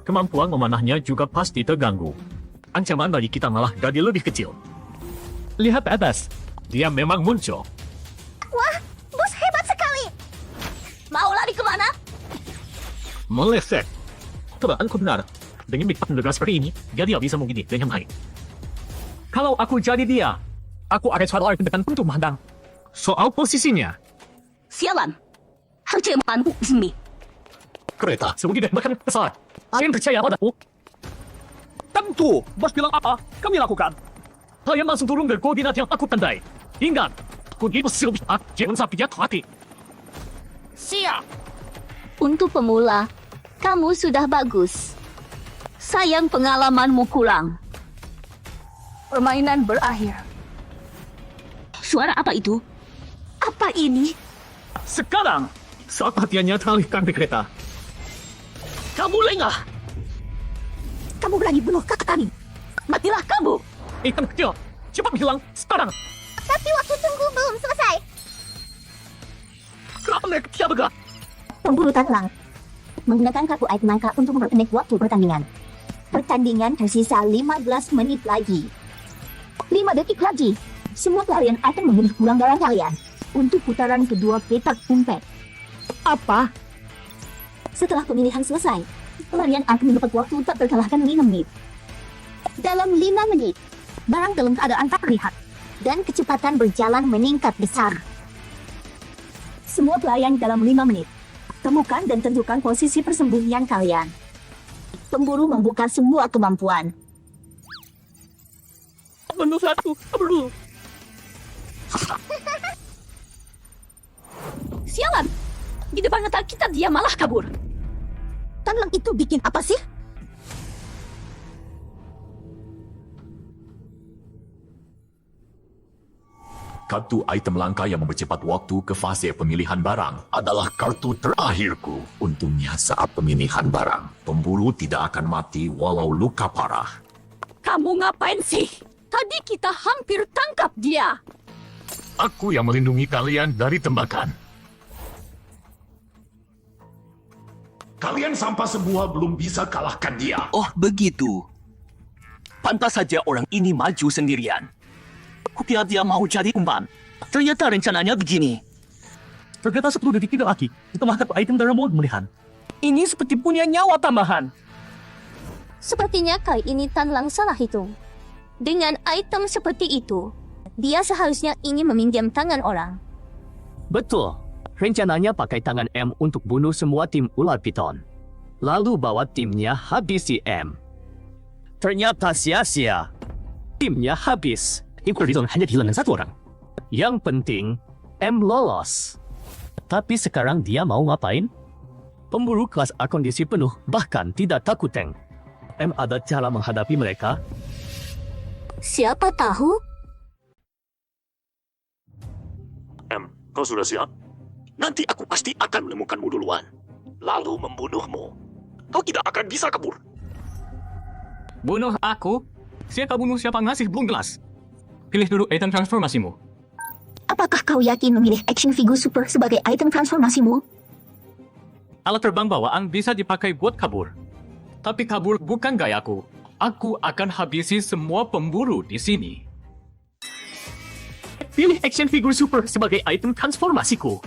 kemampuan memanahnya juga pasti terganggu. Ancaman bagi kita malah jadi lebih kecil. Lihat atas, dia memang muncul. Wah, bos hebat sekali. Mau lari kemana? Meleset. Tebakanku benar. Dengan big pendegar seperti ini, dia tidak bisa menggini dengan baik. Kalau aku jadi dia, aku akan selalu lari ke depan untuk menghadang. Soal posisinya, Sialan. Harusnya membantu di sini. kereta sebegini bahkan pesawat. Kalian percaya padaku? Tentu! Bos bilang apa, kami lakukan. Kalian langsung turun ke koordinat yang aku tandai. Ingat, aku itu silbisa, jangan sampai jatuh hati. Siap! Untuk pemula, kamu sudah bagus. Sayang pengalamanmu kurang. Permainan berakhir. Suara apa itu? Apa ini? Sekarang, saat perhatiannya teralihkan ke kereta. Kamu lengah! Kamu berani bunuh kakak kami. Matilah kamu. Ikan kecil, cepat menghilang sekarang. Tapi waktu tunggu belum selesai. Kenapa mereka tidak bergerak? Pemburu tanlang menggunakan kartu item nangka untuk memperpendek waktu pertandingan. Pertandingan tersisa 15 menit lagi. 5 detik lagi. Semua pelarian akan membunuh pulang darah kalian untuk putaran kedua petak umpet. Apa? Setelah pemilihan selesai, pelarian akan mendapat waktu tak terkalahkan 5 menit. Dalam 5 menit, barang dalam keadaan tak terlihat dan kecepatan berjalan meningkat besar. Semua pelarian dalam 5 menit. Temukan dan tentukan posisi persembunyian kalian. Pemburu membuka semua kemampuan. Menu satu, perlu. Sialan! Di depan mata kita dia malah kabur. Tanlang itu bikin apa sih? Kartu item langka yang mempercepat waktu ke fase pemilihan barang adalah kartu terakhirku. Untungnya saat pemilihan barang, pemburu tidak akan mati walau luka parah. Kamu ngapain sih? Tadi kita hampir tangkap dia. Aku yang melindungi kalian dari tembakan. Kalian sampah semua belum bisa kalahkan dia. Oh begitu. Pantas saja orang ini maju sendirian. Kukira dia mau jadi umpan. Ternyata rencananya begini. Ternyata 10 detik tidak lagi. Ditambahkan item dalam mode pemilihan. Ini seperti punya nyawa tambahan. Sepertinya kali ini Tanlang salah hitung. Dengan item seperti itu, dia seharusnya ingin meminjam tangan orang. Betul. Rencananya pakai tangan M untuk bunuh semua tim ular piton. Lalu bawa timnya habisi M. Ternyata sia-sia. Timnya habis. Tim ular piton hanya kehilangan 1 orang. Yang penting, M lolos. Tapi sekarang dia mau ngapain? Pemburu kelas A kondisi penuh, bahkan tidak takut tank. M ada cara menghadapi mereka? Siapa tahu? M, kau sudah siap? Nanti aku pasti akan menemukanmu duluan. Lalu membunuhmu. Kau tidak akan bisa kabur. Bunuh aku? Siapa bunuh siapa ngasih belum jelas. Pilih dulu item transformasimu. Apakah kau yakin memilih action figure super sebagai item transformasimu? Alat terbang bawaan bisa dipakai buat kabur. Tapi kabur bukan gayaku. Aku akan habisi semua pemburu di sini. Pilih action figure super sebagai item transformasiku.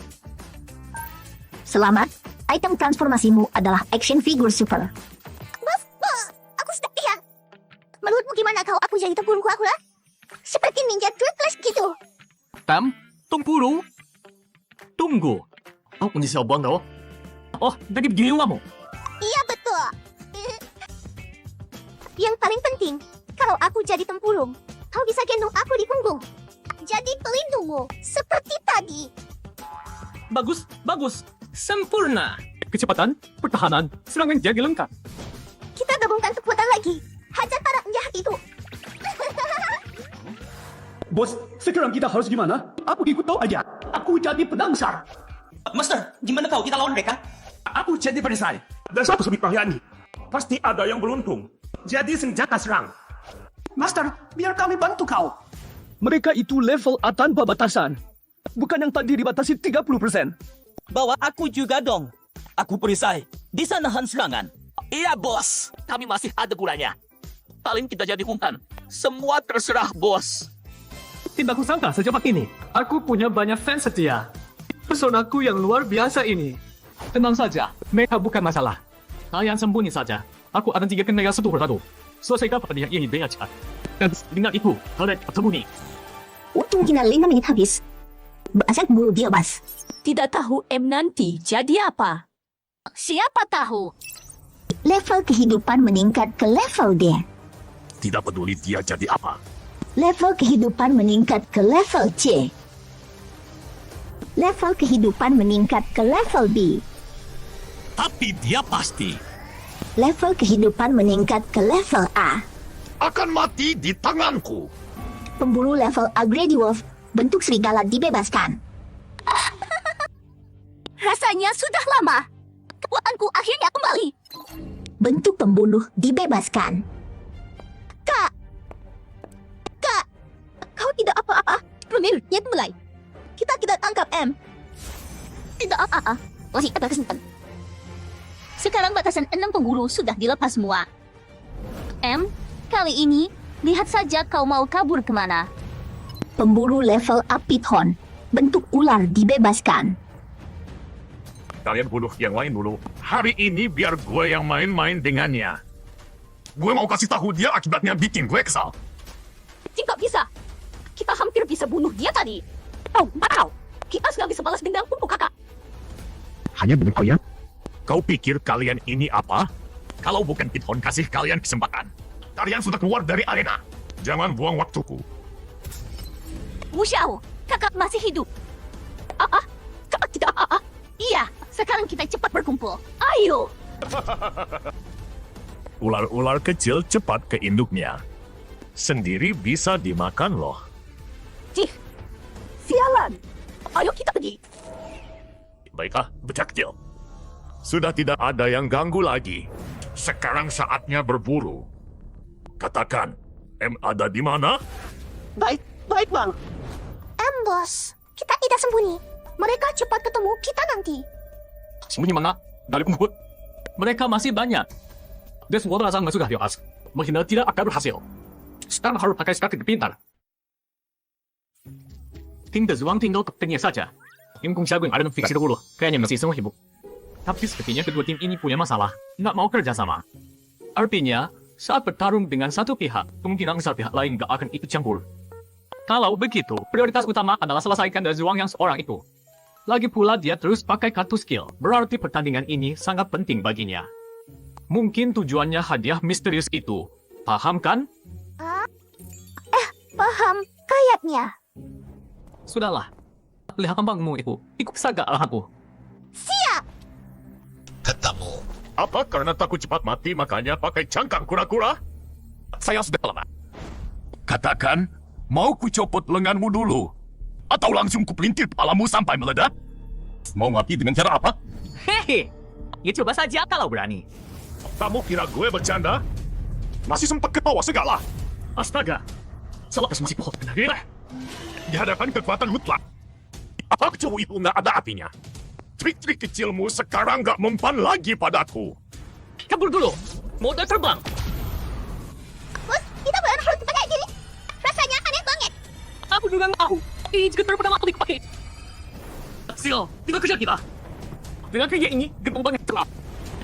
Selamat, item transformasimu adalah action figure super. Bos, aku sudah lihat. Menurutmu gimana kalau aku jadi tempurungku aku lah? Seperti ninja tripless gitu. Tam, tempuru. Tunggu. Oh, ini siapa buang tau? Oh, jadi begini kamu. Iya betul. Yang paling penting, kalau aku jadi tempurung, kau bisa gendong aku di punggung. Jadi pelindungmu, seperti tadi. Bagus, bagus. Sempurna. Kecepatan, pertahanan, serangan jadi lengkap. Kita gabungkan kekuatan lagi. Hajar para penjahat itu. Bos, sekarang kita harus gimana? Aku ikut kau aja. Aku jadi penangsar. Master, gimana kau kita lawan mereka? Aku jadi perisai. Dan satu sebut ini. Pasti ada yang beruntung. Jadi senjata serang. Master, biar kami bantu kau. Mereka itu level A tanpa batasan. Bukan yang tadi dibatasi 30%. Bawa aku juga dong. Aku perisai. Di sana nahan serangan. Iya, bos. Kami masih ada gunanya. Paling kita jadi umpan. Semua terserah bos. Tidak kusangka secepat ini. Aku punya banyak fans setia. Personaku yang luar biasa ini. Tenang saja, mereka bukan masalah. Kalian sembunyi saja. Aku akan tinggalkan mereka satu persatu. Selesaikan pertandingan ini dengan cepat. Dan dengan itu, kalian sembunyi. Untung tinggal 5 menit habis. Beasal buru dia bas. Tidak tahu M nanti jadi apa. Siapa tahu? Level kehidupan meningkat ke level D. Tidak peduli dia jadi apa. Level kehidupan meningkat ke level C. Level kehidupan meningkat ke level B. Tapi dia pasti Level kehidupan meningkat ke level A. akan mati di tanganku. Pemburu level A Grady Wolf bentuk serigala dibebaskan. Rasanya sudah lama. Kekuatanku akhirnya kembali. Bentuk pembunuh dibebaskan. Kak, kau tidak apa-apa. Pemirnya mulai. Kita tidak tangkap M. Tidak apa-apa. Masih ada kesempatan. Sekarang batasan 6 pemburu sudah dilepas semua. M, kali ini, lihat saja kau mau kabur kemana. Pemburu level A Python bentuk ular dibebaskan. Kalian bunuh yang lain dulu. Hari ini biar gue yang main-main dengannya. Gue mau kasih tahu dia akibatnya bikin gue kesal. Tidak bisa. Kita hampir bisa bunuh dia tadi. Oh, wow. Kita sudah bisa balas dendam untuk kakak. Hanya demi kalian? Kau pikir kalian ini apa? Kalau bukan Python kasih kalian kesempatan. Kalian sudah keluar dari arena. Jangan buang waktuku. Wu Xiao, kakak masih hidup. Kakak tidak Iya, sekarang kita cepat berkumpul. Ayo. Ular-ular kecil cepat ke induknya. Sendiri bisa dimakan loh. Cih, sialan. Ayo kita pergi. Baiklah, bocah kecil. Sudah tidak ada yang ganggu lagi. Sekarang saatnya berburu. Katakan, M ada di mana? Baik bang. Bos, kita tidak sembunyi. Mereka cepat ketemu kita nanti. Sembunyi mana? Dari kumpul. Mereka masih banyak. Dan semua orang sudah dioras. Menghina tidak akan berhasil. Sekarang harus pakai strategi pintar. Tim de Zuang tinggal kaptennya saja. Tim Kung Xiaogun ada fiksi dahulu. Kayaknya masih semua sibuk. Tapi sepertinya kedua tim ini punya masalah. Nggak mau kerjasama. Artinya, saat bertarung dengan satu pihak, kemungkinan satu pihak lain nggak akan ikut campur. Kalau begitu, prioritas utama adalah selesaikan de Zuang yang seorang itu. Lagi pula dia terus pakai kartu skill. Berarti pertandingan ini sangat penting baginya. Mungkin tujuannya hadiah misterius itu. Paham kan? Paham, kayaknya. Sudahlah. Lihat kembangmu itu. Ikut saja aku. Apa karena takut cepat mati makanya pakai cangkang kura-kura? Saya sudah lama. Katakan, mau ku copot lenganmu dulu. Atau langsung ku pelintir kepalamu sampai meledak? Mau mati dengan cara apa? Hehe. Ya coba saja kalau berani. Kamu kira gue bercanda? Masih sempat ketawa segala. Astaga! Sa lakas mo si Pohot na rin. Di hadapan kekuatan mutlak. Apa kecoh itu nggak ada artinya? Trik-trik kecilmu sekarang nggak mempan lagi padaku. Kabur dulu! Mode terbang! Bos, kita benar harus pakai gini. Rasanya aneh banget. Aku juga nggak tahu. Ini juga pertama kali dipakai. Sil, tinggal kerja kita. Dengan kerja ini, gempung banget celap.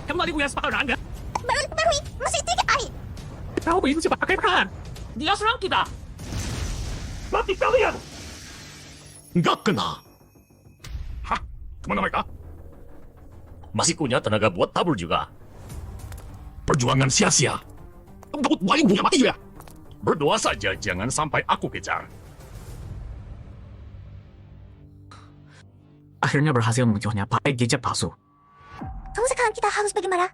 Kembali punya sepakat Anda. Baru diperbarui, masih sedikit air. Kau itu siapa pakai peran? Dia serang kita. Mati kalian! Nggak kena. Hah? Kemana mereka? Masih punya tenaga buat tabur juga. Perjuangan sia-sia. Dapat bayi punya mati juga. Berdoa saja jangan sampai aku kejar. Akhirnya berhasil mengecohnya pakai jejak palsu. Lalu sekarang kita harus bagaimana?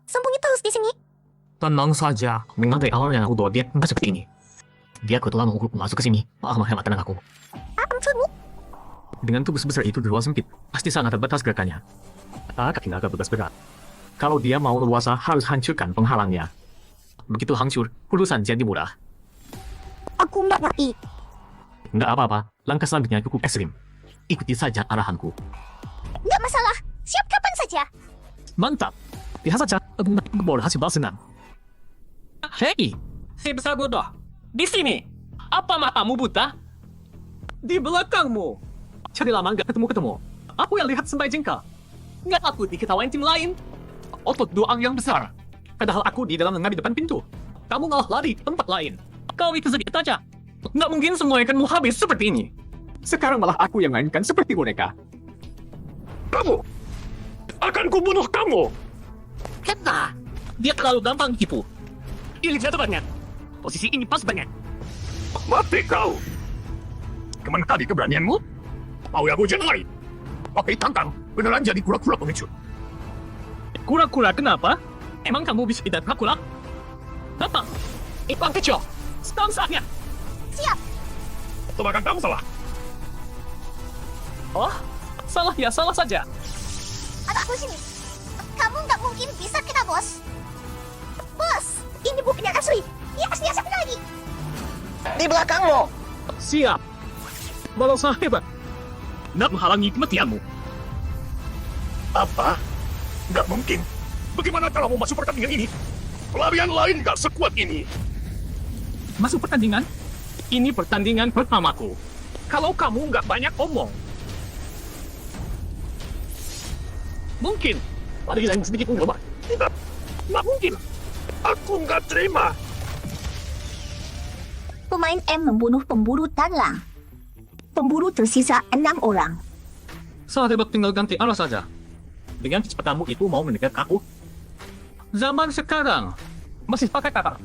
Sembunyi terus di sini. Tenang saja. Memang dari awal yang aku doa dia nggak seperti ini. Dia kebetulan mau masuk ke sini. Menghemat tenagaku. Maksudmu? Dengan tubuh sebesar itu di ruang sempit, pasti sangat terbatas gerakannya. Kaki naga bebas berat. Kalau dia mau leluasa, harus hancurkan penghalangnya. Begitu hancur, urusan jadi mudah. Aku mengerti. Nggak apa-apa, langkah selanjutnya cukup ekstrim. Ikuti saja arahanku. Nggak masalah. Siap kapan saja. Mantap. Lihat saja, aku boleh hasil balas senang. Hei, si besar bodoh. Di sini. Apa matamu buta? Di belakangmu. Cari lama nggak ketemu-ketemu. Aku yang lihat sampai jengkel. Nggak takut diketawain tim lain. Otot doang yang besar. Padahal aku di dalam lengan di depan pintu. Kamu ngalah lari di tempat lain. Kau itu sedikit aja. Nggak mungkin semua ikanmu habis seperti ini. Sekarang malah aku yang mainkan seperti boneka. Kamu! Akan kubunuh kamu! Kena! Dia terlalu gampang tipu. Ini jatuh banget. Posisi ini pas banget. Mati kau! Kemana tadi keberanianmu? Mau ya aku jenai? Pakai tangkang, beneran jadi kura-kura pengecut. Kura-kura kenapa? Emang kamu bisa tidak kura-kura? Datang! Ikan kecil! Sekarang saatnya! Siap. Tebakan kamu salah. Oh, salah ya, salah saja. Ada aku sini. Kamu nggak mungkin bisa kena bos. Bos, ini buktinya asli. Dia asli asap lagi. Di belakangmu. Siap. Balasan hebat. Nggak menghalangi kematianmu. Apa? Nggak mungkin. Bagaimana kalau mau masuk pertandingan ini? Pelarian lain nggak sekuat ini. Masuk pertandingan? Ini pertandingan pertamaku. Kalau kamu nggak banyak omong. Mungkin. Ada yang sedikit mencoba. Tidak. Nggak mungkin. Aku nggak terima. Pemain M membunuh pemburu Tanlang. Pemburu tersisa 6 orang. Saat hebat tinggal ganti arah saja. Dengan kecepatanmu itu mau mendekat aku? Zaman sekarang masih pakai kata.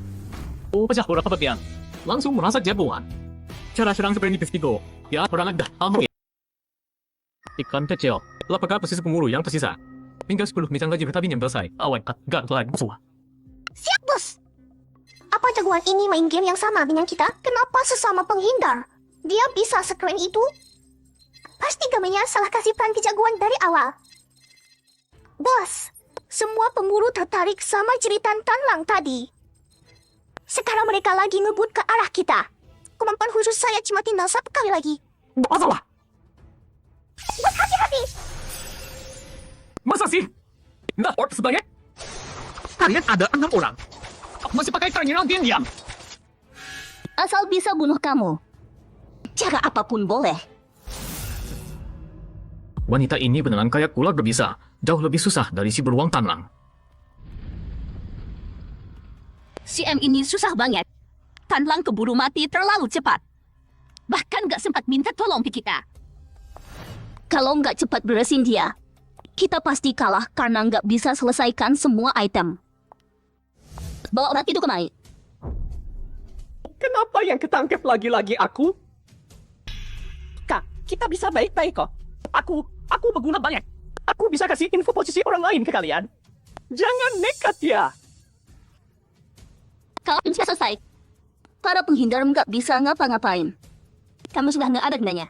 Oh, pecah beberapa bagian. Langsung merasa jagoan. Cara serang seperti Vestigo. Ya, orang ada kamu. Ikan kecil. Lapakah posisi pemburu yang tersisa? Tinggal 10 meter lagi bertabin yang selesai. Awal gak lagi musuh. Siap, bos. Apa jagoan ini main game yang sama dengan kita? Kenapa sesama penghindar? Dia bisa sekeren itu? Pasti gamenya salah kasih peran kejagoan dari awal. Bos, semua pemburu tertarik sama cerita Tanlang tadi. Sekarang mereka lagi ngebut ke arah kita. Kemampuan khusus saya cuma tinggal 1 kali lagi. Masalah. Bos, hati-hati. Masa sih? Nggak order sebanyak? Kalian ada 6 orang. Masih pakai ternyata diam. Asal bisa bunuh kamu. Cara apapun boleh. Wanita ini beneran kayak ular berbisa. Jauh lebih susah dari si beruang Tanlang. Si M ini susah banget. Tanlang keburu mati terlalu cepat. Bahkan gak sempat minta tolong ke kita. Kalau nggak cepat beresin dia, kita pasti kalah karena nggak bisa selesaikan semua item. Bawa obat itu kemari. Kenapa yang ketangkep lagi-lagi aku? Kak, kita bisa baik-baik kok. Aku berguna banyak. Aku bisa kasih info posisi orang lain ke kalian. Jangan nekat ya. Kalau sudah selesai, para penghindar nggak bisa ngapa-ngapain. Kamu sudah nggak ada gunanya.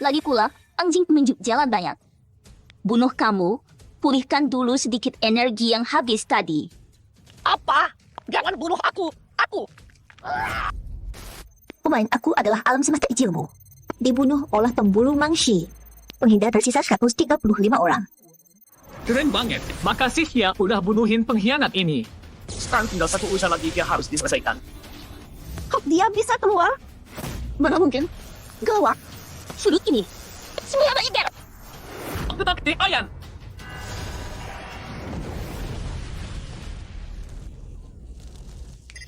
Lagi pula, anjing penunjuk jalan banyak. Bunuh kamu, pulihkan dulu sedikit energi yang habis tadi. Apa? Jangan bunuh aku. Aku. Pemain aku adalah alam semesta kecilmu. Dibunuh oleh pemburu Mangshi. Penghindar tersisa 135 orang. Keren banget. Makasih ya udah bunuhin pengkhianat ini. Sekarang tinggal satu urusan lagi yang harus diselesaikan. Dia bisa keluar? Mana mungkin? Gawat. Sudut ini. Semua iger. Tetap di Ayan.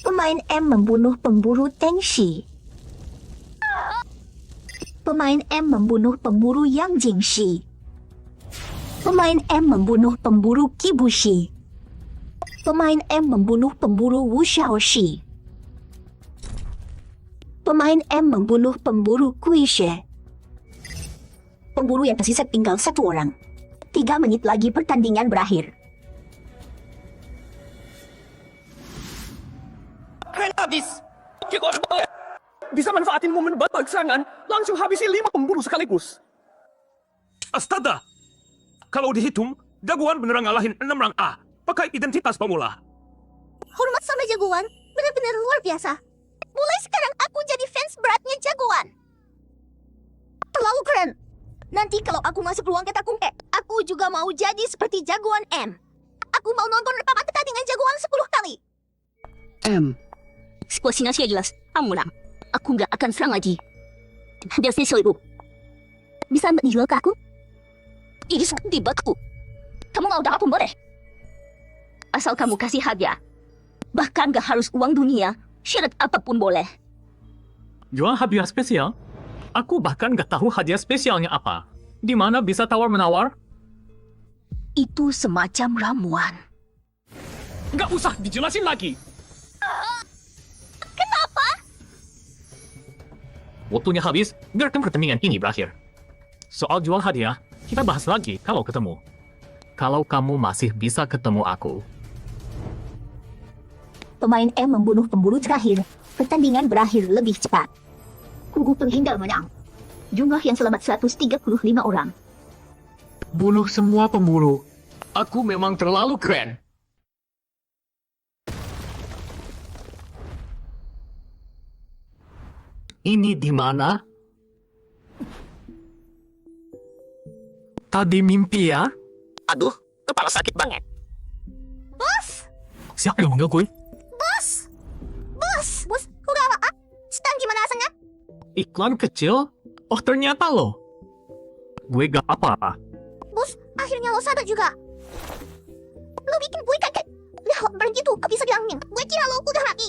Pemain M membunuh pemburu Tengshi. Pemain M membunuh pemburu Yang Jingshi. Pemain M membunuh pemburu Kibushi. Pemain M membunuh pemburu Wu Xiaoxi. Pemain M membunuh pemburu Kuishe. Pemburu yang tersisa tinggal 1 orang. 3 menit lagi pertandingan berakhir. Keren habis. Bisa manfaatin momen babak serangan, langsung habisi 5 pemburu sekaligus. Astaga! Kalau dihitung, jagoan beneran ngalahin 6 rang A. Pakai identitas pemula. Hormat sama jagoan, benar-benar luar biasa. Mulai sekarang aku jadi fans beratnya jagoan. Terlalu keren. Nanti kalau aku masuk ruang ketakum E, aku juga mau jadi seperti jagoan M. Aku mau nonton rekaman pertandingan jagoan 10 kali. M. Situasinya sudah jelas, kamu menang. Aku nggak akan serang lagi. Biar saya itu. Bisa mbak dijual ke aku? Ini sangat dibatku. Kamu mau apapun boleh. Asal kamu kasih hadiah. Bahkan gak harus uang dunia, syarat apapun boleh. Jual hadiah spesial? Aku bahkan gak tahu hadiah spesialnya apa. Di mana bisa tawar-menawar? Itu semacam ramuan. Gak usah dijelasin lagi. Kenapa? Waktunya habis, biarkan pertandingan ini berakhir. Soal jual hadiah, kita bahas lagi kalau ketemu. Kalau kamu masih bisa ketemu aku. Pemain M membunuh pemburu terakhir. Pertandingan berakhir lebih cepat. Kubu penghindar menang. Jumlah yang selamat 135 orang. Bunuh semua pemburu. Aku memang terlalu keren. Ini di mana? Tadi mimpi ya? Aduh, kepala sakit banget. Bos! Siapa yang manggil gue? Bos! Bos! Bos, udah apa? Sedang gimana rasanya? Iklan kecil? Oh ternyata lo. Gue gak apa-apa. Bos, akhirnya lo sadar juga. Lo bikin gue kaget. Nah, begitu, gak bisa bilangin. Gue kira lo udah mati.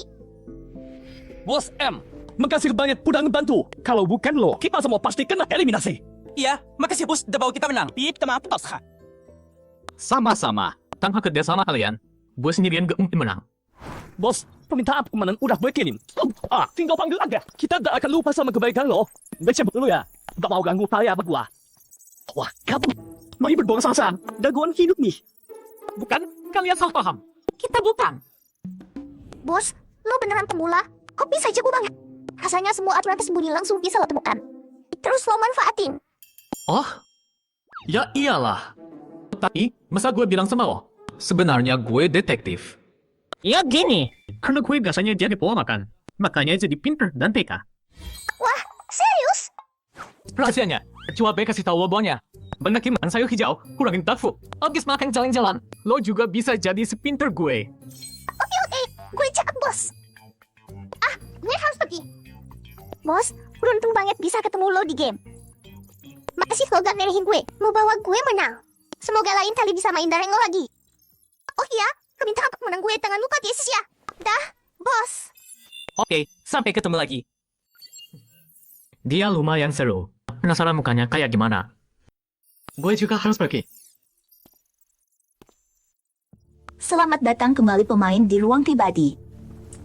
Bos M, makasih banyak udah ngebantu. Kalau bukan lo, kita semua pasti kena eliminasi. Iya, makasih bos, udah bawa kita menang. Pit, maaf, tos. Sama-sama. Tanpa kerjasama kalian, gue sendirian gak mungkin menang. Bos, permintaan kemenangan udah gue kirim. Tinggal panggil aja. Kita gak akan lupa sama kebaikan lo. Gue cabut dulu ya. Gak mau ganggu saya berdua. Wah, kamu mau berbohong sama jagoan hidup nih. Bukan, kalian salah paham. Kita bukan. Bos, lo beneran pemula? Kok bisa jago banget? Rasanya semua aturan tersembunyi langsung bisa lo temukan. Terus lo manfaatin. Oh, ya iyalah. Tapi, masa gue bilang sama lo? Sebenarnya gue detektif. Ya gini. Karena gue biasanya jadi pola makan. Makanya jadi pinter dan TK. Wah, serius? Rahasianya, coba B kasih tahu lo bawahnya. Banyakin makan sayur hijau, kurangin dark food. Abis makan jalan-jalan, lo juga bisa jadi sepinter gue. Oke, gue catat bos. Gue harus pergi. Bos, beruntung banget bisa ketemu lo di game. Makasih lo gak merehin gue, mau bawa gue menang. Semoga lain kali bisa main bareng lo lagi. Oh iya, permintaan menang gue tangan lupa di ya. Dah, bos. Oke, sampai ketemu lagi. Dia lumayan seru. Penasaran mukanya kayak gimana? Gue juga harus pergi. Selamat datang kembali pemain di ruang pribadi.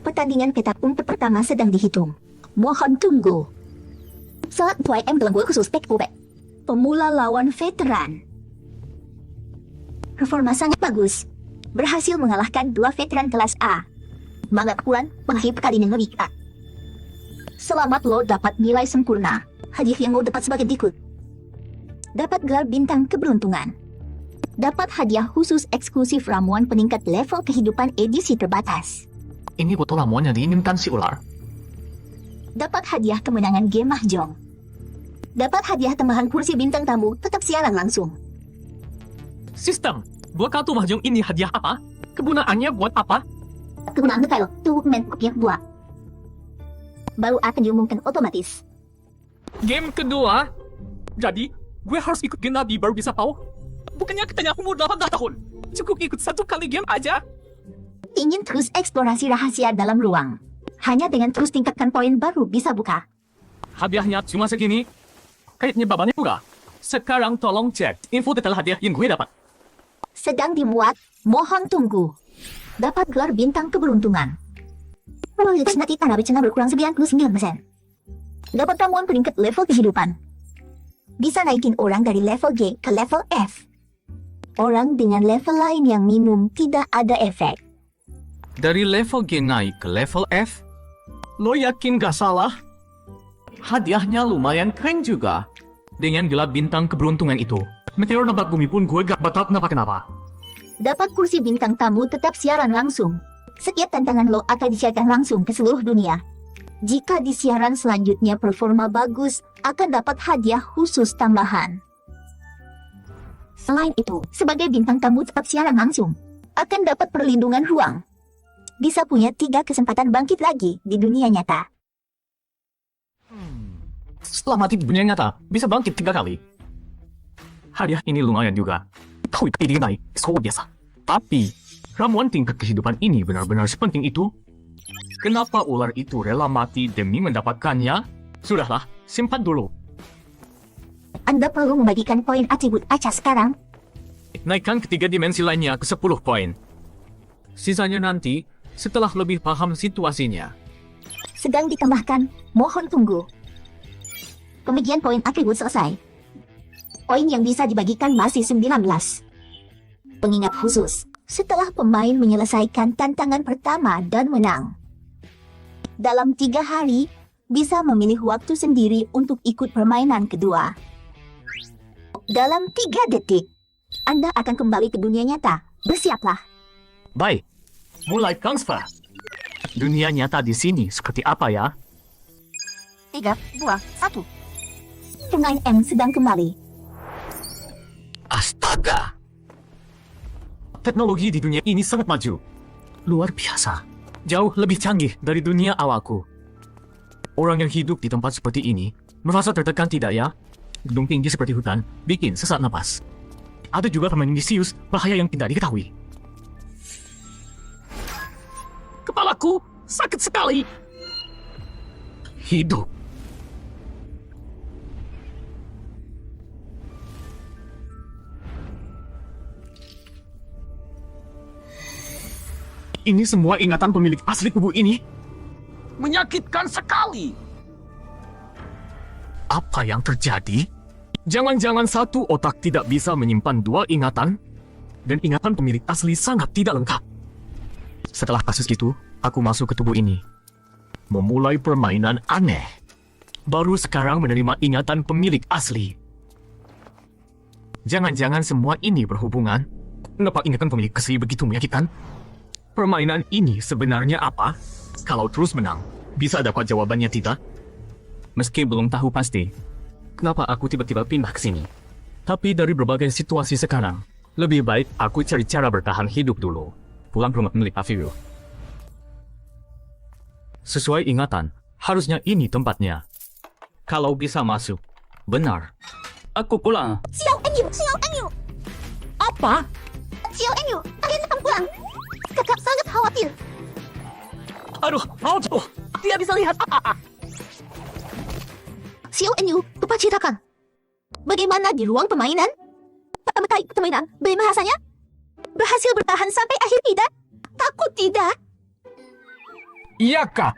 Pertandingan petak umpet pertama sedang dihitung. Mohon tunggu. Saat YM dalam gol khusus PKUB. Pemula lawan veteran. Performa sangat bagus. Berhasil mengalahkan 2 veteran kelas A. Semangat Kuran mengakhiri pertandingan lebih ketat. Selamat lo dapat nilai sempurna. Hadiah yang lo dapat sebagai berikut. Dapat gelar bintang keberuntungan. Dapat hadiah khusus eksklusif ramuan peningkat level kehidupan edisi terbatas. ini botol ramuan yang diinginkan si ular. Dapat hadiah kemenangan game mahjong. Dapat hadiah tambahan kursi bintang tamu tetap siaran langsung. Sistem, buat kartu mahjong ini hadiah apa? Kegunaannya buat apa? Kegunaan detail, tuh main kopiak buat. Baru akan diumumkan otomatis. Game kedua? Jadi, gue harus ikut game lagi baru bisa tahu? Bukannya katanya umur 18 tahun? Cukup ikut 1 kali game aja? Ingin terus eksplorasi rahasia dalam ruang. Hanya dengan terus tingkatkan poin baru bisa buka. Hadiahnya cuma segini. Kayaknya babanya murah. Sekarang tolong cek info detail hadiah yang gue dapat. Sedang dimuat, mohon tunggu. Dapat gelar bintang keberuntungan. Probabilitas mati tanah bencana berkurang 99%. Dapat ramuan peringkat level kehidupan. Bisa naikin orang dari level G ke level F. Orang dengan level lain yang minum tidak ada efek. Dari level G naik ke level F? Lo yakin gak salah? Hadiahnya lumayan keren juga. Dengan gelar bintang keberuntungan itu, meteor nabrak bumi pun gue gak bakal kenapa-kenapa. Dapat kursi bintang tamu tetap siaran langsung. Setiap tantangan lo akan disiarkan langsung ke seluruh dunia. Jika di siaran selanjutnya performa bagus, akan dapat hadiah khusus tambahan. Selain itu, sebagai bintang tamu tetap siaran langsung, akan dapat perlindungan ruang. Bisa punya 3 kesempatan bangkit lagi di dunia nyata. Setelah mati di dunia nyata, bisa bangkit 3 kali. Hadiah ini lumayan juga. Tahu ini naik, soal biasa. Tapi, ramuan tingkat kehidupan ini benar-benar sepenting itu? Kenapa ular itu rela mati demi mendapatkannya? Sudahlah, simpan dulu. Anda perlu membagikan poin atribut Aca sekarang. Naikkan ketiga dimensi lainnya ke 10 poin. Sisanya nanti, setelah lebih paham situasinya. Sedang ditambahkan, mohon tunggu. Pembagian poin atribut selesai. Poin yang bisa dibagikan masih 19. Pengingat khusus, setelah pemain menyelesaikan tantangan pertama dan menang. Dalam 3 hari, bisa memilih waktu sendiri untuk ikut permainan kedua. Dalam 3 detik, Anda akan kembali ke dunia nyata. Bersiaplah. Baik, mulai transfer. Dunia nyata di sini seperti apa ya? 3, 2, 1. Pemain M sedang kembali. Astaga! Teknologi di dunia ini sangat maju. Luar biasa. Jauh lebih canggih dari dunia awalku. Orang yang hidup di tempat seperti ini merasa tertekan tidak ya? Gedung tinggi seperti hutan bikin sesak napas. Ada juga permainan misius bahaya yang tidak diketahui. Kepalaku sakit sekali. Hidup. Ini semua ingatan pemilik asli kubu ini? Menyakitkan sekali. Apa yang terjadi? Jangan-jangan satu otak tidak bisa menyimpan 2 ingatan? Dan ingatan pemilik asli sangat tidak lengkap. Setelah kasus itu, aku masuk ke tubuh ini. Memulai permainan aneh. Baru sekarang menerima ingatan pemilik asli. Jangan-jangan semua ini berhubungan? Kenapa ingatan pemilik asli begitu menyakitkan? Permainan ini sebenarnya apa? Kalau terus menang, bisa dapat jawabannya tidak? Meski belum tahu pasti, kenapa aku tiba-tiba pindah ke sini. Tapi dari berbagai situasi sekarang, lebih baik aku cari cara bertahan hidup dulu. Pulang ke rumah milik Afiru. Sesuai ingatan, harusnya ini tempatnya. Kalau bisa masuk, benar. Aku pulang. Xiao Enyu, Xiao Enyu. Apa? Xiao Enyu, kalian akan pulang. Kakak sangat khawatir. Aduh, aduh, dia bisa lihat. Xiao Enyu, lupa ceritakan. Bagaimana di ruang permainan? Pertama kali permainan, bagaimana rasanya? Berhasil bertahan sampai akhir tidak? Takut tidak? Iya, Kak.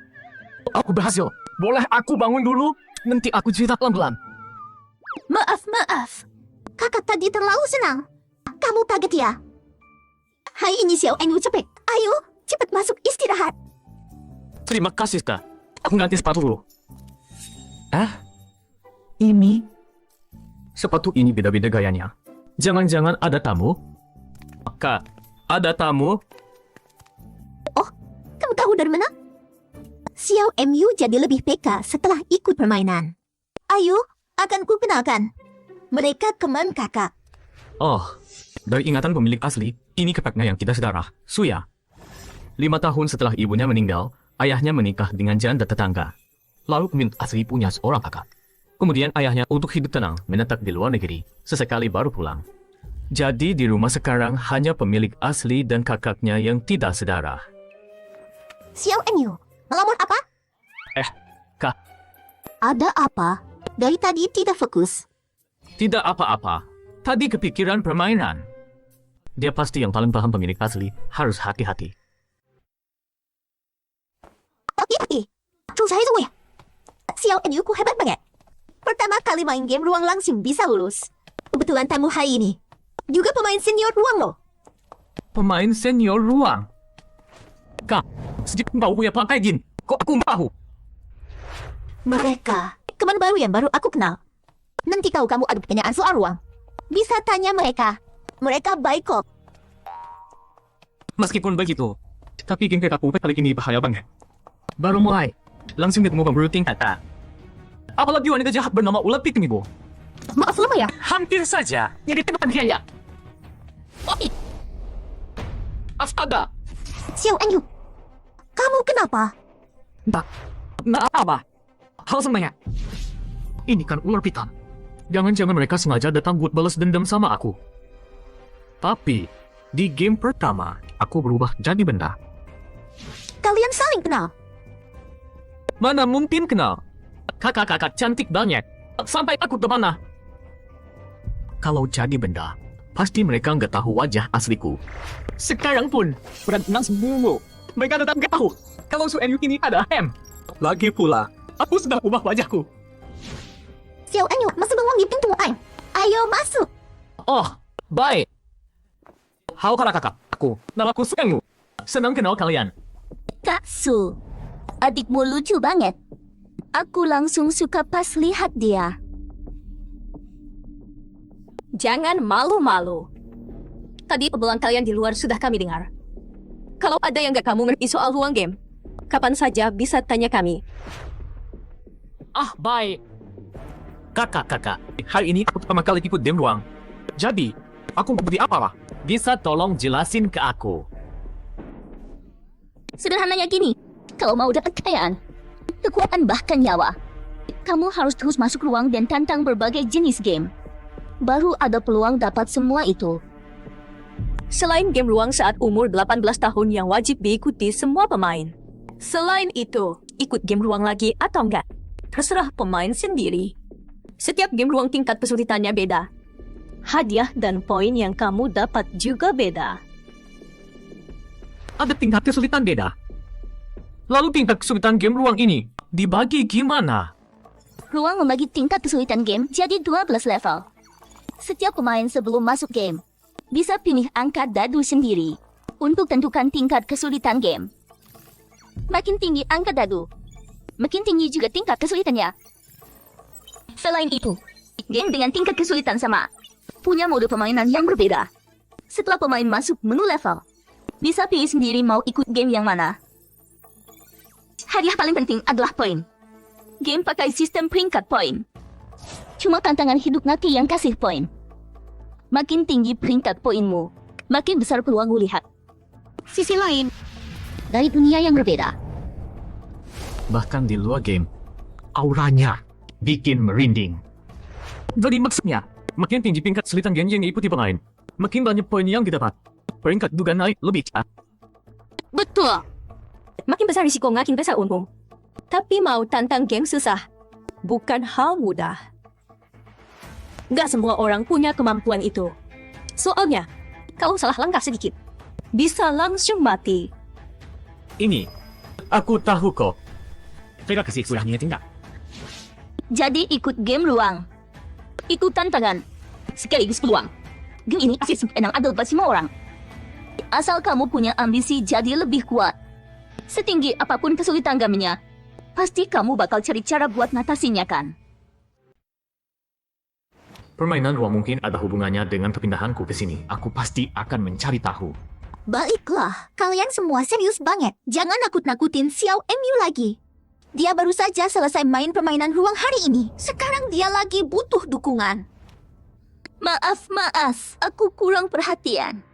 Aku berhasil. Boleh aku bangun dulu? Nanti aku cerita pelan-pelan. Maaf. Kakak tadi terlalu senang. Kamu kaget ya? Hai, ini Xiao Enyu cepet. Ayo, cepat masuk istirahat. Terima kasih, Kak. Aku ganti sepatu dulu. Ini? Sepatu ini beda-beda gayanya. Jangan-jangan ada tamu? Kak, ada tamu? Kamu tahu tahu dari mana? Xiao MU jadi lebih peka setelah ikut permainan. Ayo, akan ku kenalkan. Mereka teman kakak. Oh, dari ingatan pemilik asli, ini kakaknya yang tidak sedarah, Suya. 5 tahun setelah ibunya meninggal, ayahnya menikah dengan janda tetangga. Lalu pemilik asli punya seorang kakak. Kemudian ayahnya untuk hidup tenang menetap di luar negeri, sesekali baru pulang. Jadi di rumah sekarang hanya pemilik asli dan kakaknya yang tidak sedarah. Xiao MU, melamun apa? Kak, Ada apa? Dari tadi tidak fokus. tidak apa-apa. Tadi kepikiran permainan. Dia pasti yang paling paham pemilik asli, harus hati-hati. Oke. Susah itu ya. Xiao MU ku hebat banget. Pertama kali main game ruang langsung bisa lulus. Kebetulan tamu hari ini juga pemain senior ruang loh. Pemain senior ruang. Kak, sejak kau punya pakai jin, kok aku tahu? Mereka teman baru yang baru aku kenal. Nanti kalau kamu ada pertanyaan soal ruang, bisa tanya mereka. Mereka baik kok. Meskipun begitu, tapi game aku kali ini bahaya banget. Baru mulai, langsung ketemu pemburu tingkat. Apalagi wanita jahat bernama Ulat Piting Ibu. Maaf lama ya. Hampir saja jadi teman dia. Astaga, Xiao MU, kamu kenapa? nah apa? Hal semuanya. Ini kan ular piton. Jangan-jangan mereka sengaja datang buat balas dendam sama aku. Tapi, di game pertama, aku berubah jadi benda. Kalian saling kenal. Mana mungkin kenal? Kakak-kakak cantik banyak. Sampai takut kemana? Kalau jadi benda, pasti mereka nggak tahu wajah asliku. Sekarang pun, berenang semua. Mereka tetap nggak tahu kalau Su NU ini ada M. Lagi pula, aku sudah ubah wajahku. Xiao MU masih belum di pintu lain. Ayo masuk. Oh, baik. Halo kakak-kakak, namaku Su NU. Senang kenal kalian. Kak Su, adikmu lucu banget. Aku langsung suka pas lihat dia. Jangan malu-malu. Tadi obrolan kalian di luar sudah kami dengar. Kalau ada yang gak kamu ngerti soal ruang game, kapan saja bisa tanya kami. Ah, baik. Kakak-kakak, hari ini aku pertama kali ikut game ruang. Jadi, aku mau beli apa? Bisa tolong jelasin ke aku? Sederhananya gini, kalau mau dapat kekayaan, kekuatan bahkan nyawa, kamu harus terus masuk ruang dan tantang berbagai jenis game. Baru ada peluang dapat semua itu. Selain game ruang saat umur 18 tahun yang wajib diikuti semua pemain. Selain itu, ikut game ruang lagi atau enggak, terserah pemain sendiri. Setiap game ruang tingkat kesulitannya beda. Hadiah dan poin yang kamu dapat juga beda. Ada tingkat kesulitan beda. Lalu tingkat kesulitan game ruang ini dibagi gimana? Ruang membagi tingkat kesulitan game jadi 12 level. Setiap pemain sebelum masuk game bisa pilih angka dadu sendiri untuk tentukan tingkat kesulitan game. Makin tinggi angka dadu, makin tinggi juga tingkat kesulitannya. Selain itu, game dengan tingkat kesulitan sama punya mode permainan yang berbeda. Setelah pemain masuk menu level, bisa pilih sendiri mau ikut game yang mana. Hadiah paling penting adalah poin. Game pakai sistem peringkat poin. Cuma tantangan hidup nanti yang kasih poin. Makin tinggi peringkat poinmu, makin besar peluang lihat. Sisi lain, dari dunia yang berbeda. Bahkan di luar game, auranya bikin merinding. Jadi maksudnya, makin tinggi tingkat kesulitan game yang diikuti pemain, makin banyak poin yang didapat. Peringkat juga naik lebih cepat. Betul. Makin besar risiko, makin besar untung. Tapi mau tantang game susah, bukan hal mudah. Gak semua orang punya kemampuan itu. Soalnya, kalau salah langkah sedikit, bisa langsung mati. Ini, aku tahu kok. Terima kasih sudah ngingetin, Kak. Jadi ikut game ruang. Itu tantangan, sekaligus peluang. Game ini asik enak adil buat semua orang. Asal kamu punya ambisi jadi lebih kuat. Setinggi apapun kesulitan gamenya, pasti kamu bakal cari cara buat ngatasinya kan? Permainan ruang mungkin ada hubungannya dengan kepindahanku ke sini. Aku pasti akan mencari tahu. Baiklah, kalian semua serius banget. Jangan nakut-nakutin Xiao MU lagi. Dia baru saja selesai main permainan ruang hari ini. Sekarang dia lagi butuh dukungan. Maaf, aku kurang perhatian.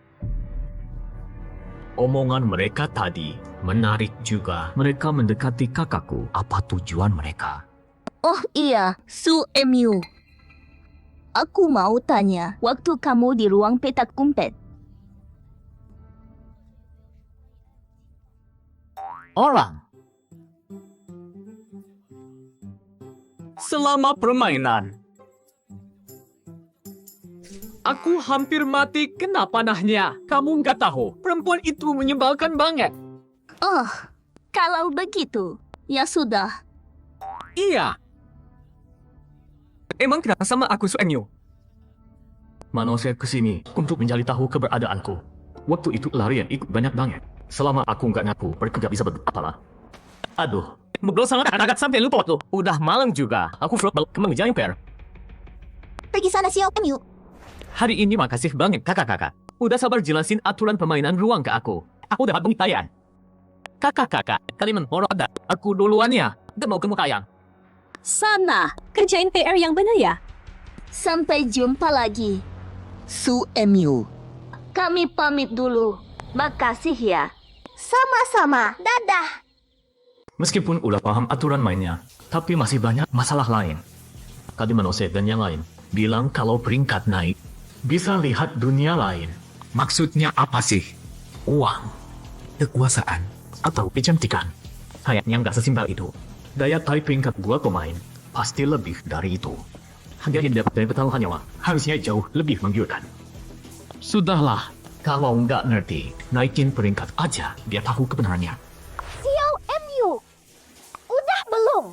Omongan mereka tadi menarik juga. Mereka mendekati kakakku. Apa tujuan mereka? Oh iya, Su MU. Aku mau tanya, waktu kamu di ruang petak umpet, Orang. Selama permainan, aku hampir mati kena panahnya. Kamu nggak tahu, perempuan itu menyebalkan banget. oh, kalau begitu, ya sudah. Iya. Emang kenapa sama aku Suengyu? Manusia kesini untuk mencari tahu keberadaanku. Waktu itu larian ikut banyak banget. Selama aku nggak ngaku, mereka nggak bisa apalah. Aduh, ngobrol sangat agak sampai lupa waktu. Udah malam juga. Aku float balik ke mengejar Imper. Pergi sana Xiao MU. Hari ini makasih banget kakak-kakak. Udah sabar jelasin aturan permainan ruang ke aku. Aku dapat pengitayan. Kakak-kakak, kalian menghormat dah. Aku duluan ya. Gak mau kamu kayang. Sana, kerjain PR yang benar ya. Sampai jumpa lagi. Su MU. Kami pamit dulu. Makasih ya. Sama-sama. Dadah. Meskipun udah paham aturan mainnya, tapi masih banyak masalah lain. Tadi manusia dan yang lain bilang kalau peringkat naik, bisa lihat dunia lain. Maksudnya apa sih? Uang, kekuasaan, atau kecantikan. Kayaknya nggak sesimpel itu. Daya tarik peringkat gua pemain pasti lebih dari itu. Harga yang dapat dari pertaruhan nyawa harusnya jauh lebih menggiurkan. Sudahlah, kalau nggak ngerti, naikin peringkat aja biar tahu kebenarannya. Xiao MU. Udah belum?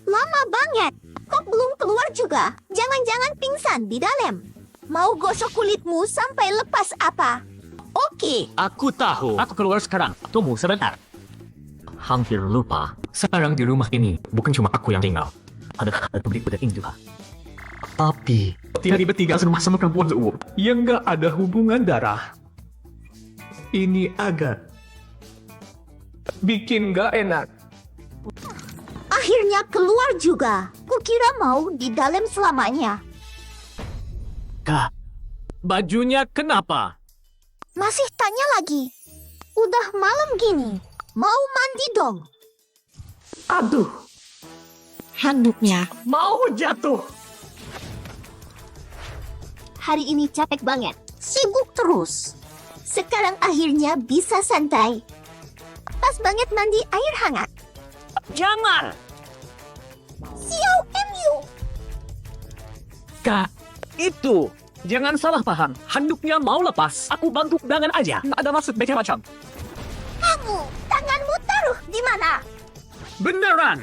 Lama banget. Kok belum keluar juga? Jangan-jangan pingsan di dalam. Mau gosok kulitmu sampai lepas apa? Oke. Aku tahu. Aku keluar sekarang. Tunggu sebentar. Hampir lupa. Sekarang di rumah ini bukan cuma aku yang tinggal. Ada pemilik budak ini juga. Tapi tiada bertiga serumah sama perempuan seumur yang gak ada hubungan darah. Ini agak bikin gak enak. Akhirnya keluar juga. Kukira mau di dalam selamanya. Kak, bajunya kenapa? Masih tanya lagi. Udah malam gini. Mau mandi dong. Aduh, Handuknya. Mau jatuh. Hari ini capek banget. Sibuk terus. Sekarang akhirnya bisa santai. Pas banget mandi air hangat. Jangan. Xiao MU. Kak, itu. Jangan salah paham. Handuknya mau lepas. Aku bantu pegangan aja. Nggak ada maksud macam-macam. Kamu, tanganmu taruh di mana? Beneran.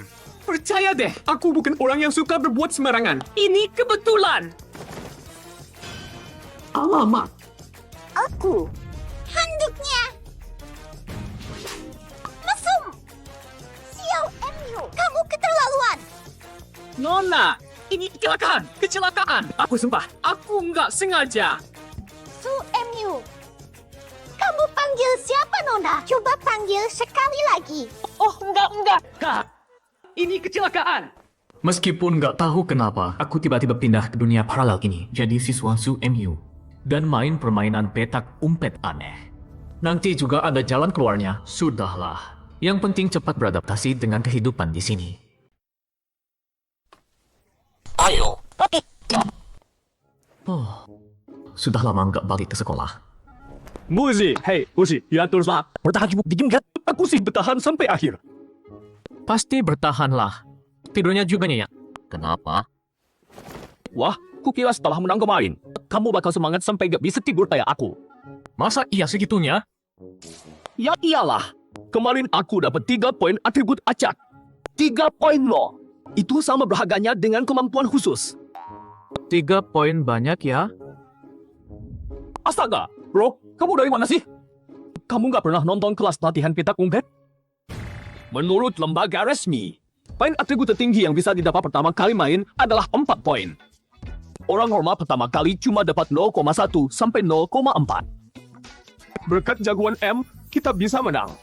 Percaya deh, aku bukan orang yang suka berbuat sembarangan. Ini kebetulan. alamak. Aku. Handuknya. Mesum. Xiao MU, kamu keterlaluan. Nona, ini kecelakaan. Kecelakaan. Aku sumpah, aku nggak sengaja. Su MU. Kamu panggil siapa, Nona? Coba panggil sekali lagi. Oh, enggak. Kak, ini kecelakaan. Meskipun nggak tahu kenapa, aku tiba-tiba pindah ke dunia paralel ini. Jadi siswa Su MU. Dan main permainan petak umpet aneh. Nanti juga ada jalan keluarnya. Sudahlah. Yang penting cepat beradaptasi dengan kehidupan di sini. Ayo. Oke. Oh, sudah lama nggak balik ke sekolah. Muzi, hei, Uzi, ya terus lah. Bertahan cukup dingin kan? Aku sih bertahan sampai akhir. Pasti bertahanlah. Tidurnya juga nyenyak. Kenapa? Wah, kukira setelah menang kemarin, kamu bakal semangat sampai gak bisa tidur kayak aku. Masa iya segitunya? Ya iyalah. Kemarin aku dapat 3 poin atribut acak. 3 poin loh. Itu sama berharganya dengan kemampuan khusus. 3 poin banyak ya? Astaga, bro, kamu dari mana sih? Kamu nggak pernah nonton kelas latihan petak umpet? Menurut lembaga resmi, poin atribut tertinggi yang bisa didapat pertama kali main adalah 4 poin. Orang normal pertama kali cuma dapat 0,1 sampai 0,4. Berkat jagoan M, kita bisa menang.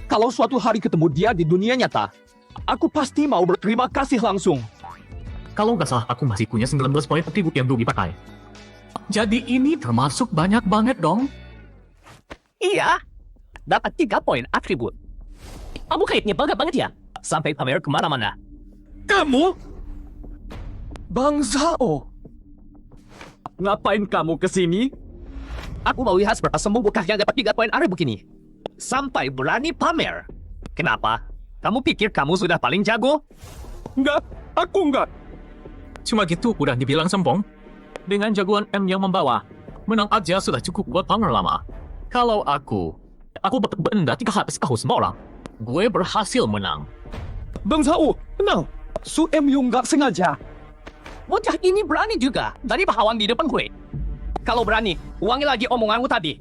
Kalau suatu hari ketemu dia di dunia nyata, aku pasti mau berterima kasih langsung. Kalau nggak salah, aku masih punya 19 poin atribut yang belum dipakai. Jadi ini termasuk banyak banget dong. Iya. Dapat 3 poin atribut. Kamu kayaknya bangga banget ya. Sampai pamer kemana-mana. Kamu? Bang Zhao. Ngapain kamu kesini? Aku mau lihat seberapa sombong bocah yang dapat 3 poin atribut ini. Sampai berani pamer. Kenapa? Kamu pikir kamu sudah paling jago? Enggak, aku enggak. Cuma gitu udah dibilang sombong. Dengan jagoan M yang membawa, menang aja sudah cukup buat pamer lama. Kalau aku benda 3 habis tahu semua orang. Gue berhasil menang. Bang Zhao, tenang. Su M Yung nggak sengaja. Bocah ini berani juga dari pahlawan di depan gue. Kalau berani, ulangi lagi omonganmu tadi.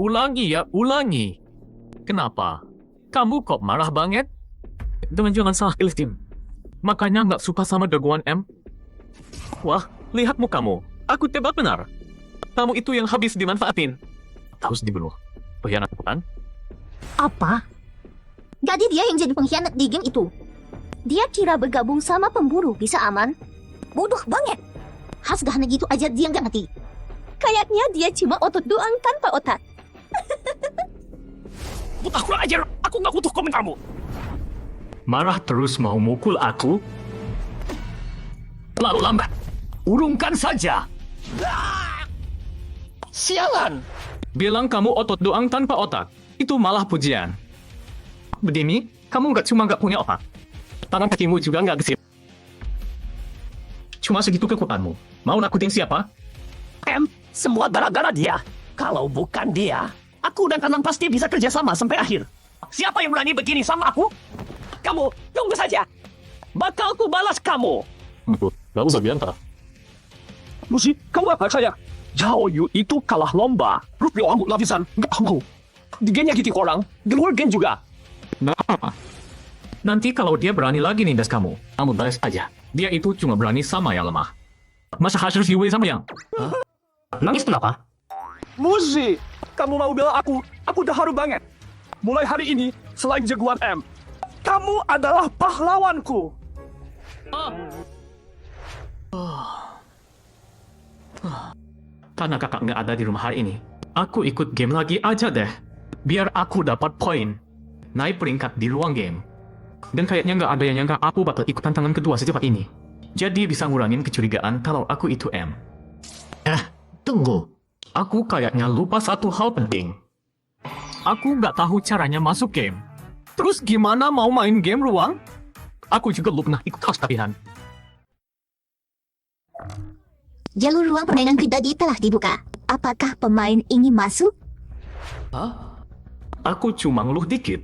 Ulangi ya, ulangi. Kenapa? Kamu kok marah banget? Dengan jangan salah pilih tim. Makanya nggak suka sama jagoan M. Wah, lihat mukamu. Aku tebak benar. Kamu itu yang habis dimanfaatin. Harus dibunuh. Pengkhianat bukan? Apa? Jadi dia yang jadi pengkhianat di game itu. Dia kira bergabung sama pemburu bisa aman. Bodoh banget. Hasgahnya gitu aja dia nggak mati. Kayaknya dia cuma otot doang tanpa otak. Buta kurang ajar, aku nggak butuh komentarmu. Marah terus mau mukul aku? Terlalu lambat. Urungkan saja. Sialan. Bilang kamu otot doang tanpa otak. Itu malah pujian. Begini, kamu nggak punya otak. Tangan kakimu juga nggak gesit. Cuma segitu kekuatanmu. Mau nakutin siapa? Semua gara-gara dia. Kalau bukan dia, aku dan Tanang pasti bisa kerjasama sampai akhir. Siapa yang berani begini sama aku? Kamu, tunggu saja. Bakal ku balas kamu. Gak usah bianta. Lucy, kamu apa saya? Zhao Yu itu kalah lomba. Rupio ambut lapisan. Nggak mau. Di gengnya gitu orang. Di luar geng juga. Nah, nanti kalau dia berani lagi nindas kamu balas aja. Dia itu cuma berani sama yang lemah. Masa harus diwe sama yang? Nangis kenapa? Lucy, kamu mau bela aku udah haru banget. Mulai hari ini, selain jagoan M, kamu adalah pahlawanku. Karena kakak nggak ada di rumah hari ini, aku ikut game lagi aja deh. Biar aku dapat poin. Naik peringkat di ruang game. Dan kayaknya nggak ada yang nyangka aku bakal ikut tantangan kedua secepat ini. Jadi bisa ngurangin kecurigaan kalau aku itu M. Tunggu. Aku kayaknya lupa satu hal penting. Aku nggak tahu caranya masuk game. Terus gimana mau main game ruang? Aku juga belum pernah ikut kelas latihan. Jalur ruang permainan pribadi telah dibuka. Apakah pemain ingin masuk? Aku cuma ngeluh dikit.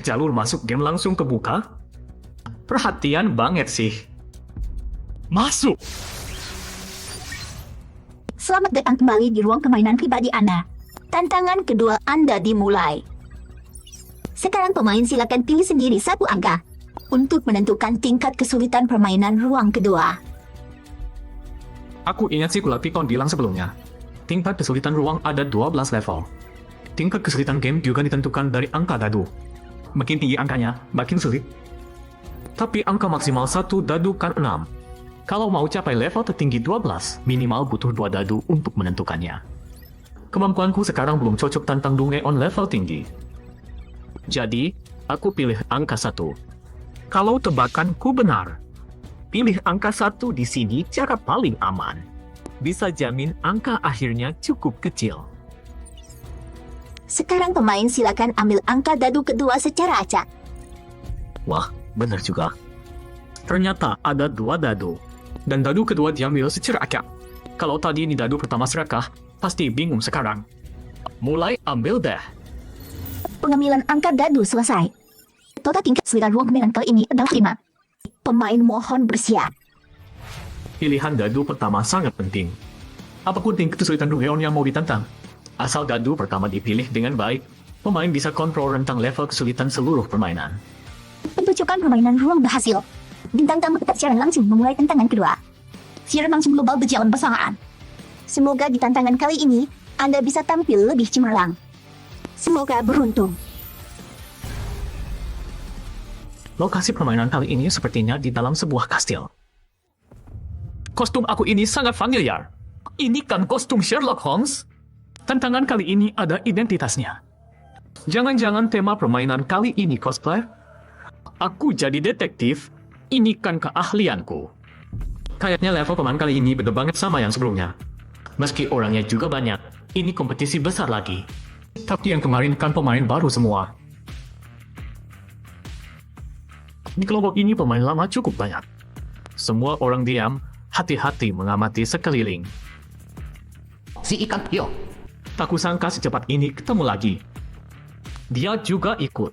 Jalur masuk game langsung kebuka? Perhatian banget sih. Masuk! Selamat datang kembali di ruang permainan pribadi Anda. Tantangan kedua Anda dimulai. Sekarang pemain silakan pilih sendiri satu angka untuk menentukan tingkat kesulitan permainan ruang kedua. Aku ingat si Kulapikon bilang sebelumnya. Tingkat kesulitan ruang ada 12 level. Tingkat kesulitan game juga ditentukan dari angka dadu. Makin tinggi angkanya, makin sulit. Tapi angka maksimal 1 dadu kan 6. Kalau mau capai level tertinggi 12, minimal butuh 2 dadu untuk menentukannya. Kemampuanku sekarang belum cocok tantang Dungeon level tinggi. Jadi, aku pilih angka 1. Kalau tebakanku benar, pilih angka 1 di sini cara paling aman. Bisa jamin angka akhirnya cukup kecil. Sekarang pemain silakan ambil angka dadu kedua secara acak. Wah, benar juga. Ternyata ada 2 dadu. Dan dadu kedua diambil secara acak. Kalau tadi ini dadu pertama serakah, pasti bingung sekarang. Mulai ambil deh. Pengambilan angka dadu selesai. Total tingkat kesulitan ruang permainan kali ini adalah 5. Pemain mohon bersiap. Pilihan dadu pertama sangat penting. Apapun tingkat kesulitan Dungeon yang mau ditantang, asal dadu pertama dipilih dengan baik, pemain bisa kontrol rentang level kesulitan seluruh permainan. Pencocokan permainan ruang berhasil. Bintang tamu tetap siaran langsung memulai tantangan kedua. Siaran langsung global berjalan bersamaan. Semoga di tantangan kali ini, Anda bisa tampil lebih cemerlang. Semoga beruntung. Lokasi permainan kali ini sepertinya di dalam sebuah kastil. Kostum aku ini sangat familiar. Ini kan kostum Sherlock Holmes? Tantangan kali ini ada identitasnya. Jangan-jangan tema permainan kali ini cosplay? Aku jadi detektif, ini kan keahlianku. Kayaknya level pemain kali ini beda banget sama yang sebelumnya. Meski orangnya juga banyak, ini kompetisi besar lagi. Tapi yang kemarin kan pemain baru semua. Di kelompok ini pemain lama cukup banyak. Semua orang diam, hati-hati mengamati sekeliling. Si ikan Pio. Tak kusangka secepat ini ketemu lagi. Dia juga ikut.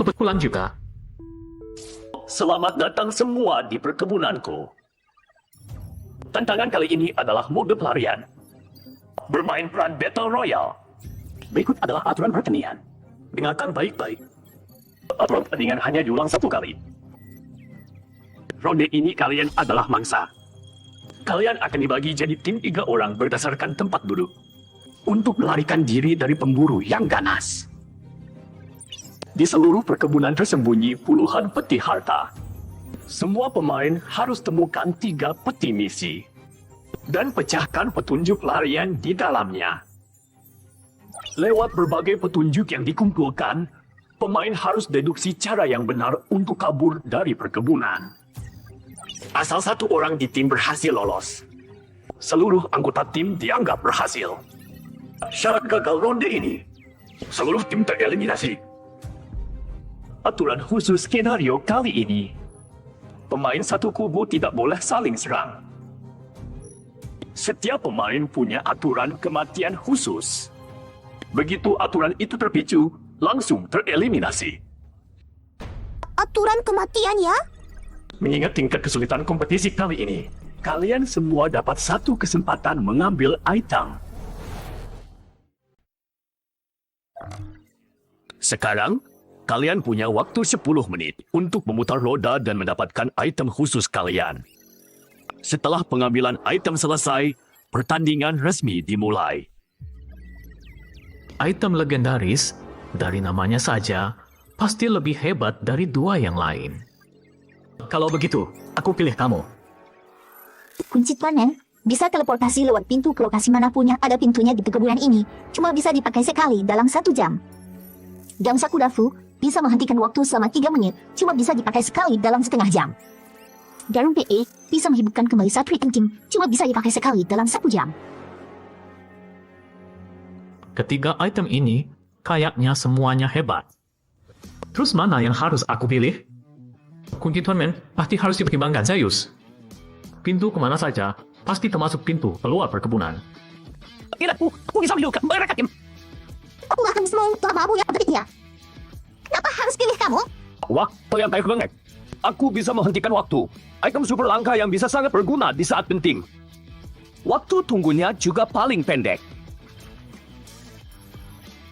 Kebetulan juga. Selamat datang semua di perkebunanku. Tantangan kali ini adalah mode pelarian. Bermain peran Battle Royale. Berikut adalah aturan pertandingan. Dengarkan baik-baik. Pertandingan hanya diulang 1 kali. Ronde ini kalian adalah mangsa. Kalian akan dibagi jadi tim 3 orang berdasarkan tempat duduk. Untuk melarikan diri dari pemburu yang ganas. Di seluruh perkebunan tersembunyi puluhan peti harta. Semua pemain harus temukan 3 peti misi. Dan pecahkan petunjuk larian di dalamnya. Lewat berbagai petunjuk yang dikumpulkan, pemain harus deduksi cara yang benar untuk kabur dari perkebunan. Asal 1 orang di tim berhasil lolos, seluruh anggota tim dianggap berhasil. Syarat gagal ronde ini, seluruh tim tereliminasi. Aturan khusus skenario kali ini, pemain satu kubu tidak boleh saling serang. Setiap pemain punya aturan kematian khusus. Begitu aturan itu terpicu, langsung tereliminasi. Aturan kematian ya? Mengingat tingkat kesulitan kompetisi kali ini, kalian semua dapat 1 kesempatan mengambil item. Sekarang, kalian punya waktu 10 menit untuk memutar roda dan mendapatkan item khusus kalian. Setelah pengambilan item selesai, pertandingan resmi dimulai. Item legendaris, dari namanya saja, pasti lebih hebat dari 2 yang lain. Kalau begitu, aku pilih kamu. Kunci Tuanen bisa teleportasi lewat pintu ke lokasi manapun yang ada pintunya di perkebunan ini. Cuma bisa dipakai sekali dalam 1 jam. Jam Sakudafu bisa menghentikan waktu selama 3 menit. Cuma bisa dipakai sekali dalam setengah jam. Jarum PE bisa menghidupkan kembali satu item tim. Cuma bisa dipakai sekali dalam 1 jam. Ketiga item ini, kayaknya semuanya hebat. Terus mana yang harus aku pilih? Kunci Tuanmen pasti harus dipertimbangkan serius. Pintu kemana saja, pasti termasuk pintu keluar perkebunan. Aku bisa hidup mereka tim. Aku akan semua lama yang pentingnya. Kenapa harus pilih kamu? Waktu yang baik banget. Aku bisa menghentikan waktu. Item super langka yang bisa sangat berguna di saat penting. Waktu tunggunya juga paling pendek.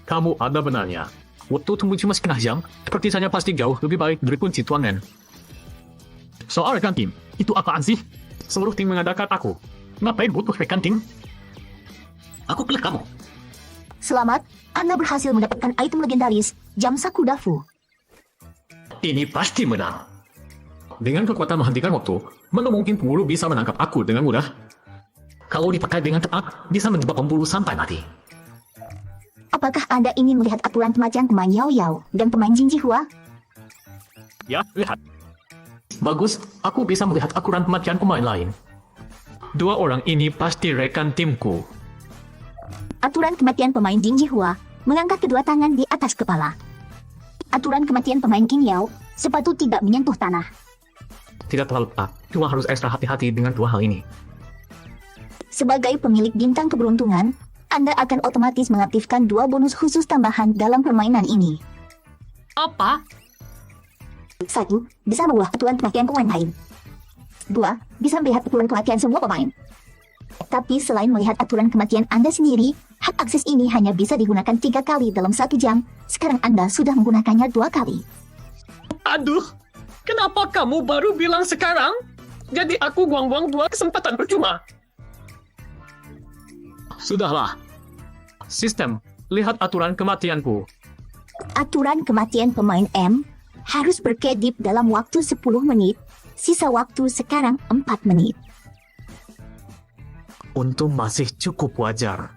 Kamu ada benarnya. Waktu tunggu cuma setengah jam, seperti saja pasti jauh lebih baik dari kunci Tuanen. Soal rekan tim, itu apaan sih? Seluruh tim mengadakan aku. Ngapain butuh rekan tim? Aku pilih kamu. Selamat, Anda berhasil mendapatkan item legendaris Jam Sakudafu. Ini pasti menang. Dengan kekuatan menghentikan waktu, mana mungkin pemburu bisa menangkap aku dengan mudah? Kalau dipakai dengan tepat, bisa menjebak pemburu sampai mati. Apakah Anda ingin melihat aturan kematian pemain Yao Yao dan pemain Jin Jihua? Ya, lihat. Bagus, aku bisa melihat aturan kematian pemain lain. 2 orang ini pasti rekan timku. Aturan kematian pemain Jin Jihua mengangkat kedua tangan di atas kepala. Aturan kematian pemain Qin Yao, sepatu tidak menyentuh tanah. Tidak terlalu tepat, cuma harus ekstra hati-hati dengan 2 hal ini. Sebagai pemilik bintang keberuntungan, Anda akan otomatis mengaktifkan 2 bonus khusus tambahan dalam permainan ini. Apa? 1. Bisa mengubah aturan kematian pemain lain. 2. Bisa melihat aturan kematian semua pemain. Tapi selain melihat aturan kematian Anda sendiri, hak akses ini hanya bisa digunakan 3 kali dalam 1 jam. Sekarang Anda sudah menggunakannya 2 kali. Aduh, kenapa kamu baru bilang sekarang? Jadi aku buang-buang 2 kesempatan percuma. Sudahlah, Sistem, lihat aturan kematianku. Aturan kematian pemain M harus berkedip dalam waktu 10 menit. Sisa waktu sekarang 4 menit. Untung masih cukup wajar.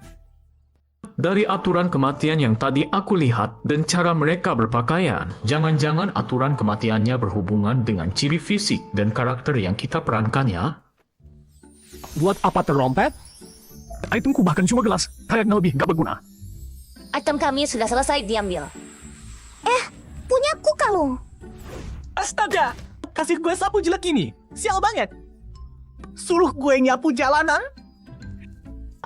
Dari aturan kematian yang tadi aku lihat dan cara mereka berpakaian, jangan-jangan aturan kematiannya berhubungan dengan ciri fisik dan karakter yang kita perankan ya? Buat apa terompet? Itemku bahkan cuma gelas. Kayaknya lebih gak berguna. Item kami sudah selesai diambil. Punyaku kalung. Astaga! Kasih gue sapu jelek ini. Sial banget. Suruh gue nyapu jalanan?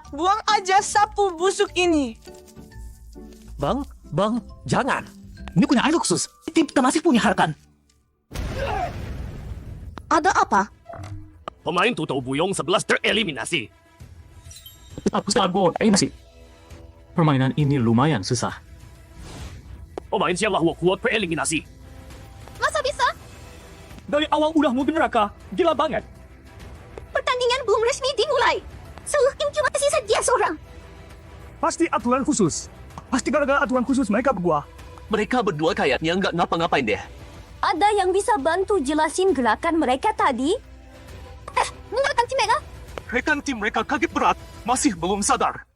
Buang aja sapu busuk ini. Bang, jangan. Ini punya air khusus. Kita masih punya harapan. Ada apa? Pemain Tutau Buyong 11 tereliminasi. Aku sagot. Masih. Permainan ini lumayan susah. Pemain siang lahwa kuat tereliminasi. Masa bisa? Dari awal udah mau ke neraka. Gila banget. Pertandingan belum resmi dimulai. Seluruh tim cuma sisa dia seorang. Pasti aturan khusus. Pasti gara-gara aturan khusus mereka berdua. Mereka berdua kayaknya nggak ngapa-ngapain deh. Ada yang bisa bantu jelasin gerakan mereka tadi? Menurut tim Mega, Rekan tim mereka kaget berat, masih belum sadar.